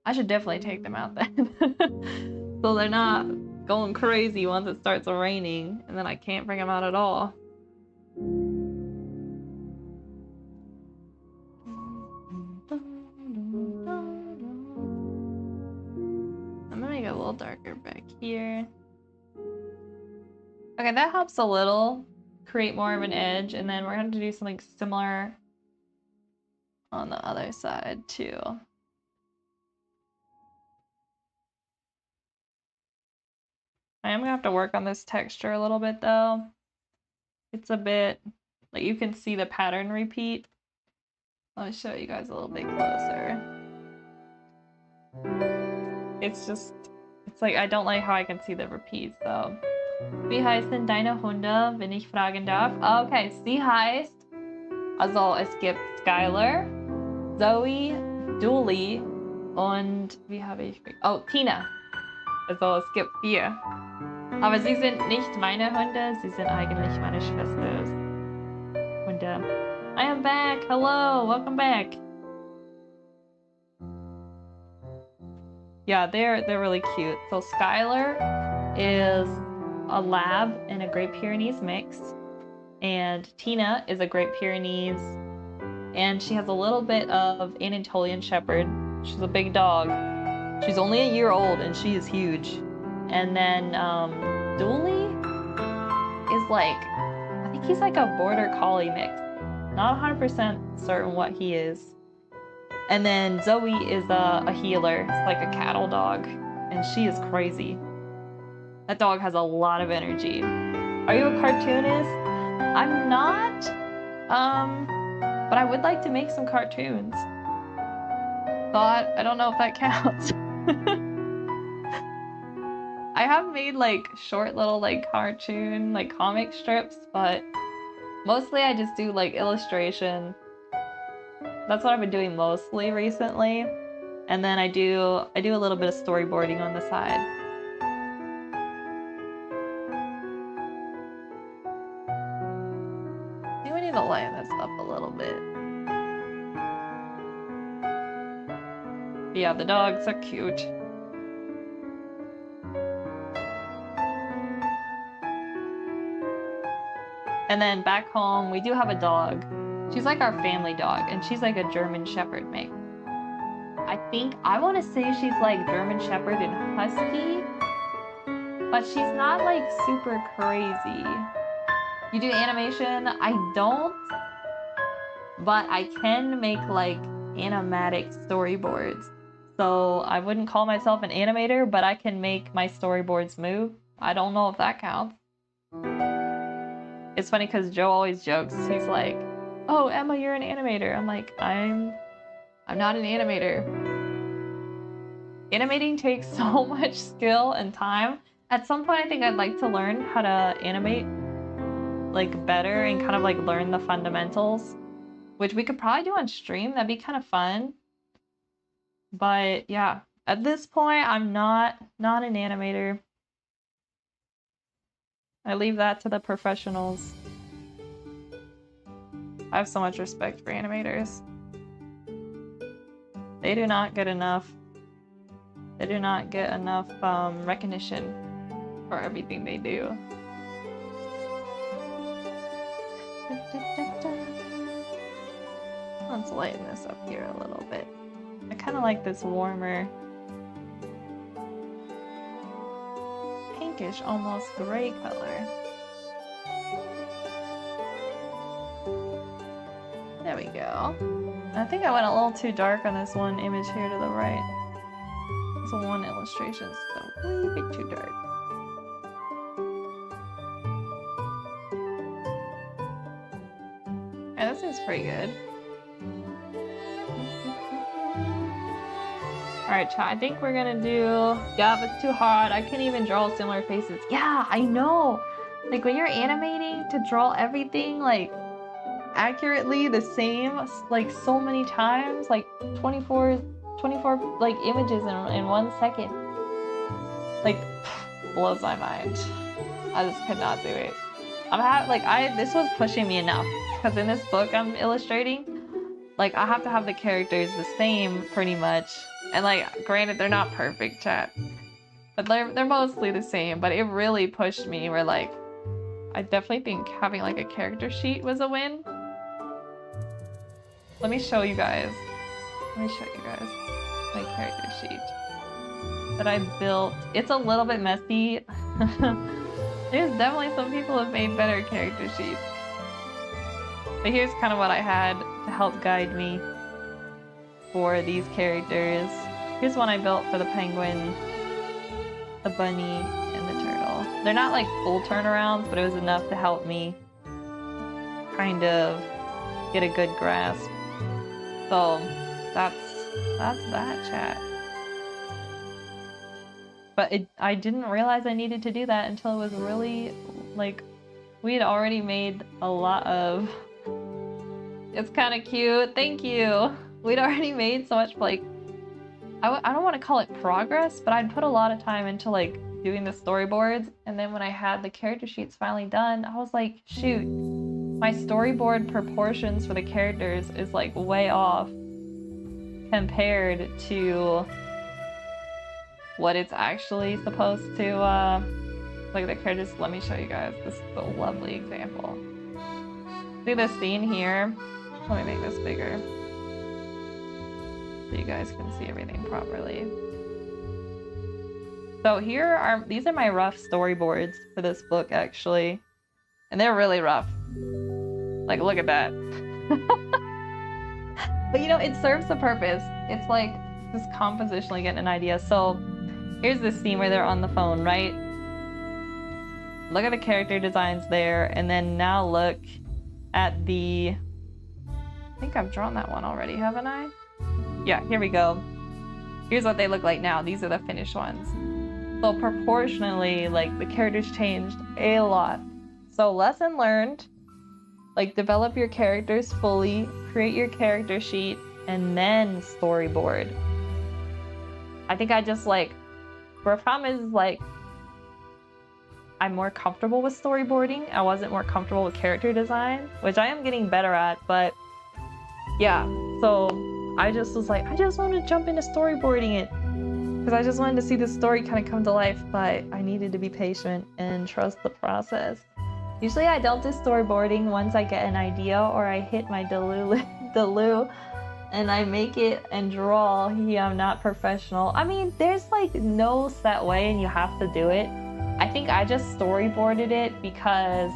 S1: I should definitely take them out then. So they're not going crazy once it starts raining and then I can't bring them out at all. I'm gonna make it a little darker back here. Okay, that helps a little create more of an edge, and then we're going to do something similar on the other side too. I am gonna have to work on this texture a little bit though. It's a bit, like, you can see the pattern repeat. Let me show you guys a little bit closer. It's just, it's like, I don't like how I can see the repeats though. Wie heißen deine Hunde, wenn ich fragen darf? Okay, sie heißt, also es gibt Skylar, Zoe, Dooley und wie habe ich, oh, Tina. Also es gibt 4. Aber sie sind nicht meine Hunde, sie sind eigentlich meine Schwesters Hunde. I am back, hello, welcome back. Yeah, they're really cute. So Skylar is a Lab and a Great Pyrenees mix, and Tina is a Great Pyrenees, and she has a little bit of Anatolian Shepherd. She's a big dog. She's only a year old and she is huge. And then Dooley is like, I think he's like a Border Collie mix. Not 100% certain what he is. And then Zoe is a healer. It's like a cattle dog, and she is crazy. That dog has a lot of energy. Are you a cartoonist? I'm not, but I would like to make some cartoons. Thought, I don't know if that counts. I have made like short little like cartoon, like comic strips, but mostly I just do like illustration. That's what I've been doing mostly recently. And then I do a little bit of storyboarding on the side. I think we need to lighten this up a little bit. Yeah, the dogs are cute. And then back home, we do have a dog. She's like our family dog, and she's like a German Shepherd mix. I want to say she's like German Shepherd and Husky, but she's not like super crazy. You do animation? I don't, but I can make like animatic storyboards. So I wouldn't call myself an animator, but I can make my storyboards move. I don't know if that counts. It's funny because Joe always jokes. He's like, "Oh, Emma, you're an animator." I'm like, I'm not an animator. Animating takes so much skill and time. At some point, I think I'd like to learn how to animate like better and kind of like learn the fundamentals. which we could probably do on stream. That'd be kind of fun. But yeah, at this point, I'm not an animator. I leave that to the professionals. I have so much respect for animators. They do not get enough. They do not get enough recognition for everything they do. Let's lighten this up here a little bit. I kind of like this warmer, pinkish, almost gray color. There we go. I think I went a little too dark on this one image here to the right. This one illustration is a wee bit too dark. Yeah, this seems pretty good. Alright, chat, I think we're gonna do... Yeah, it's too hard. I can't even draw similar faces. Yeah, I know! Like, when you're animating to draw everything, like, accurately the same, like, so many times, like, 24 like, images in 1 second. Like, blows my mind. I just could not do it. This was pushing me enough. Because in this book I'm illustrating, like, I have to have the characters the same, pretty much. And, like, granted, they're not perfect, chat. But they're mostly the same. But it really pushed me where, like, I definitely think having, like, a character sheet was a win. Let me show you guys. Let me show you guys my character sheet that I built. It's a little bit messy. There's definitely some people who have made better character sheets. But here's kind of what I had to help guide me for these characters. Here's one I built for the penguin, the bunny, and the turtle. They're not like full turnarounds, but it was enough to help me kind of get a good grasp. So that's that, chat. But I didn't realize I needed to do that until it was really, like, we had already made a lot of... It's kind of cute, thank you! We'd already made so much, like, I don't want to call it progress, but I'd put a lot of time into, like, doing the storyboards, and then when I had the character sheets finally done, I was like, shoot, my storyboard proportions for the characters is, like, way off compared to what it's actually supposed to, like, the characters. Let me show you guys. This is a lovely example. See this scene here? Let me make this bigger so you guys can see everything properly. So these are my rough storyboards for this book, actually. And they're really rough. Like, look at that. But, you know, it serves the purpose. It's like just compositionally getting an idea. So here's this scene where they're on the phone, right? Look at the character designs there. And then now look at the... I think I've drawn that one already, haven't I? Yeah, here we go. Here's what they look like now. These are the finished ones. So proportionally, like, the characters changed a lot. So lesson learned, like, develop your characters fully, create your character sheet, and then storyboard. I think I just, like, where a problem is, like, I'm more comfortable with storyboarding. I wasn't more comfortable with character design, which I am getting better at, but yeah, so I just was like, I just want to jump into storyboarding it because I just wanted to see the story kind of come to life, but I needed to be patient and trust the process. Usually I don't do storyboarding once I get an idea or I hit my Delu and I make it and draw. Yeah, I'm not professional. I mean, there's like no set way and you have to do it. I think I just storyboarded it because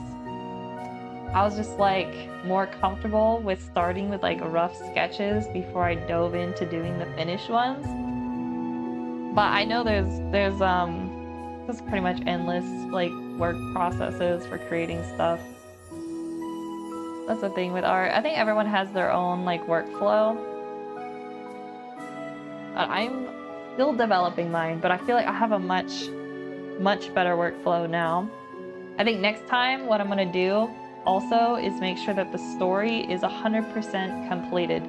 S1: I was just like more comfortable with starting with like rough sketches before I dove into doing the finished ones. But I know there's pretty much endless like work processes for creating stuff. That's the thing with art. I think everyone has their own like workflow. I'm still developing mine, but I feel like I have a much better workflow now. I think next time what I'm gonna do also is make sure that the story is 100% completed,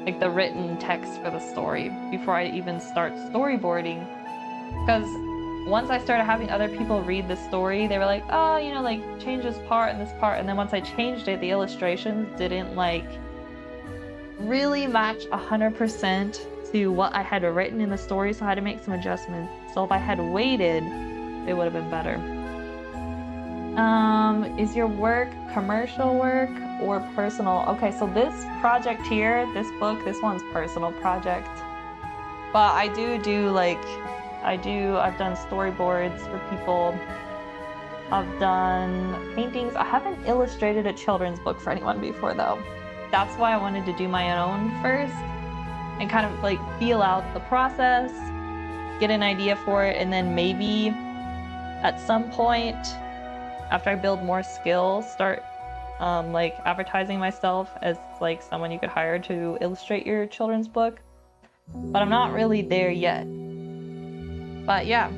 S1: like the written text for the story, before I even start storyboarding. Because once I started having other people read the story, they were like, oh, you know, like change this part and this part. And then once I changed it, the illustrations didn't like really match 100% to what I had written in the story, so I had to make some adjustments. So if I had waited, it would have been better. Is your work commercial work or personal? Okay, so this project here, this book, this one's personal project. But I do like, I've done storyboards for people. I've done paintings. I haven't illustrated a children's book for anyone before though. That's why I wanted to do my own first and kind of like feel out the process, get an idea for it, and then maybe at some point after I build more skills, start like advertising myself as like someone you could hire to illustrate your children's book. But I'm not really there yet. But yeah,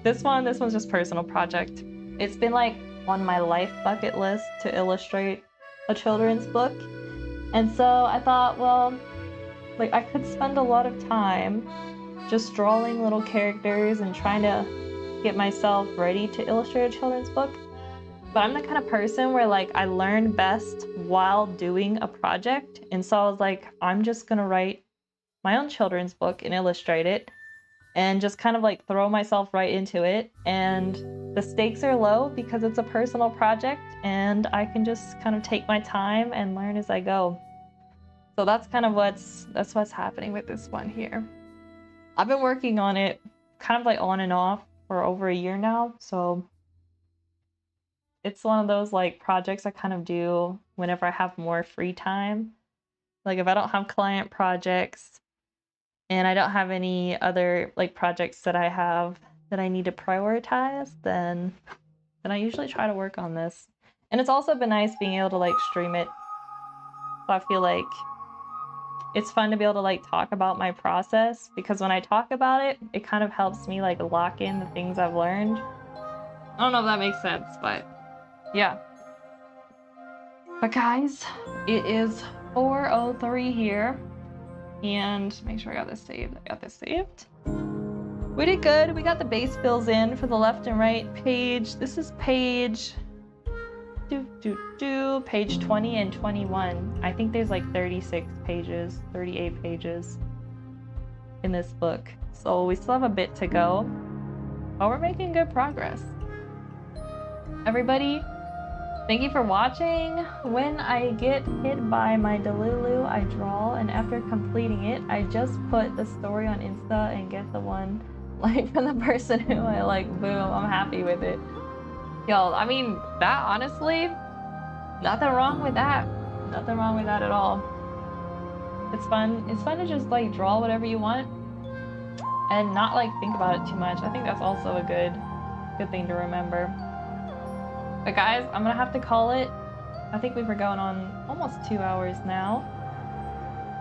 S1: this one's just personal project. It's been like on my life bucket list to illustrate a children's book. And so I thought, well, like I could spend a lot of time just drawing little characters and trying to get myself ready to illustrate a children's book. But I'm the kind of person where like I learn best while doing a project. And so I was like, I'm just gonna write my own children's book and illustrate it and just kind of like throw myself right into it. And the stakes are low because it's a personal project and I can just kind of take my time and learn as I go. So that's kind of what's happening with this one here. I've been working on it kind of like on and off for over a year now. So it's one of those like projects I kind of do whenever I have more free time. Like if I don't have client projects and I don't have any other like projects that I have that I need to prioritize, then I usually try to work on this. And it's also been nice being able to like stream it. So I feel like it's fun to be able to like talk about my process, because when I talk about it, it kind of helps me like lock in the things I've learned. I don't know if that makes sense, but yeah. But guys, it is 4:03 here. And make sure I got this saved. I got this saved. We did good. We got the base fills in for the left and right page. This is page page 20 and 21. I think there's like 36 pages, 38 pages in this book. So we still have a bit to go, but we're making good progress. Everybody, thank you for watching. When I get hit by my Delulu, I draw, and after completing it, I just put the story on Insta and get the one like from the person who I like. Boom, I'm happy with it. Yo, I mean, that honestly, nothing wrong with that. Nothing wrong with that at all. It's fun. It's fun to just like draw whatever you want and not like think about it too much. I think that's also a good thing to remember. But guys, I'm gonna have to call it. I think we were going on almost 2 hours now.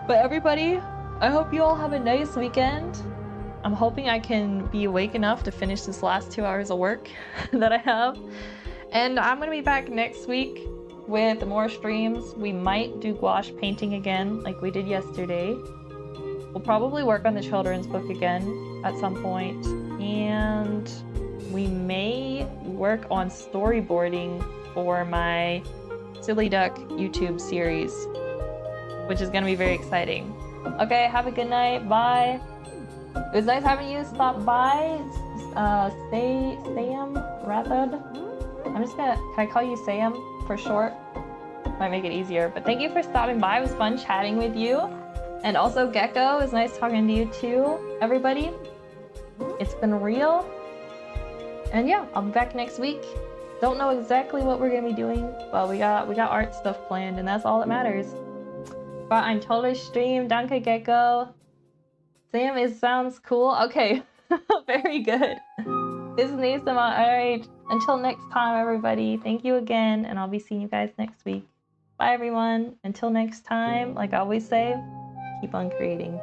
S1: But everybody, I hope you all have a nice weekend. I'm hoping I can be awake enough to finish this last 2 hours of work that I have. And I'm gonna be back next week with more streams. We might do gouache painting again like we did yesterday. We'll probably work on the children's book again at some point. And we may work on storyboarding for my Silly Duck YouTube series, which is gonna be very exciting. Okay, have a good night. Bye. It was nice having you stop by. Sam Rathod. I'm just gonna, can I call you Sam for short? Might make it easier, but thank you for stopping by. It was fun chatting with you. And also Gecko, it was nice talking to you too, everybody. It's been real. And yeah, I'll be back next week. Don't know exactly what we're gonna be doing, but we got art stuff planned, and that's all that matters. But I'm totally streamed. Danke Gecko. Sam, it sounds cool. Okay, very good. This is Nisama. Alright, until next time, everybody. Thank you again, and I'll be seeing you guys next week. Bye, everyone. Until next time, like I always say, keep on creating.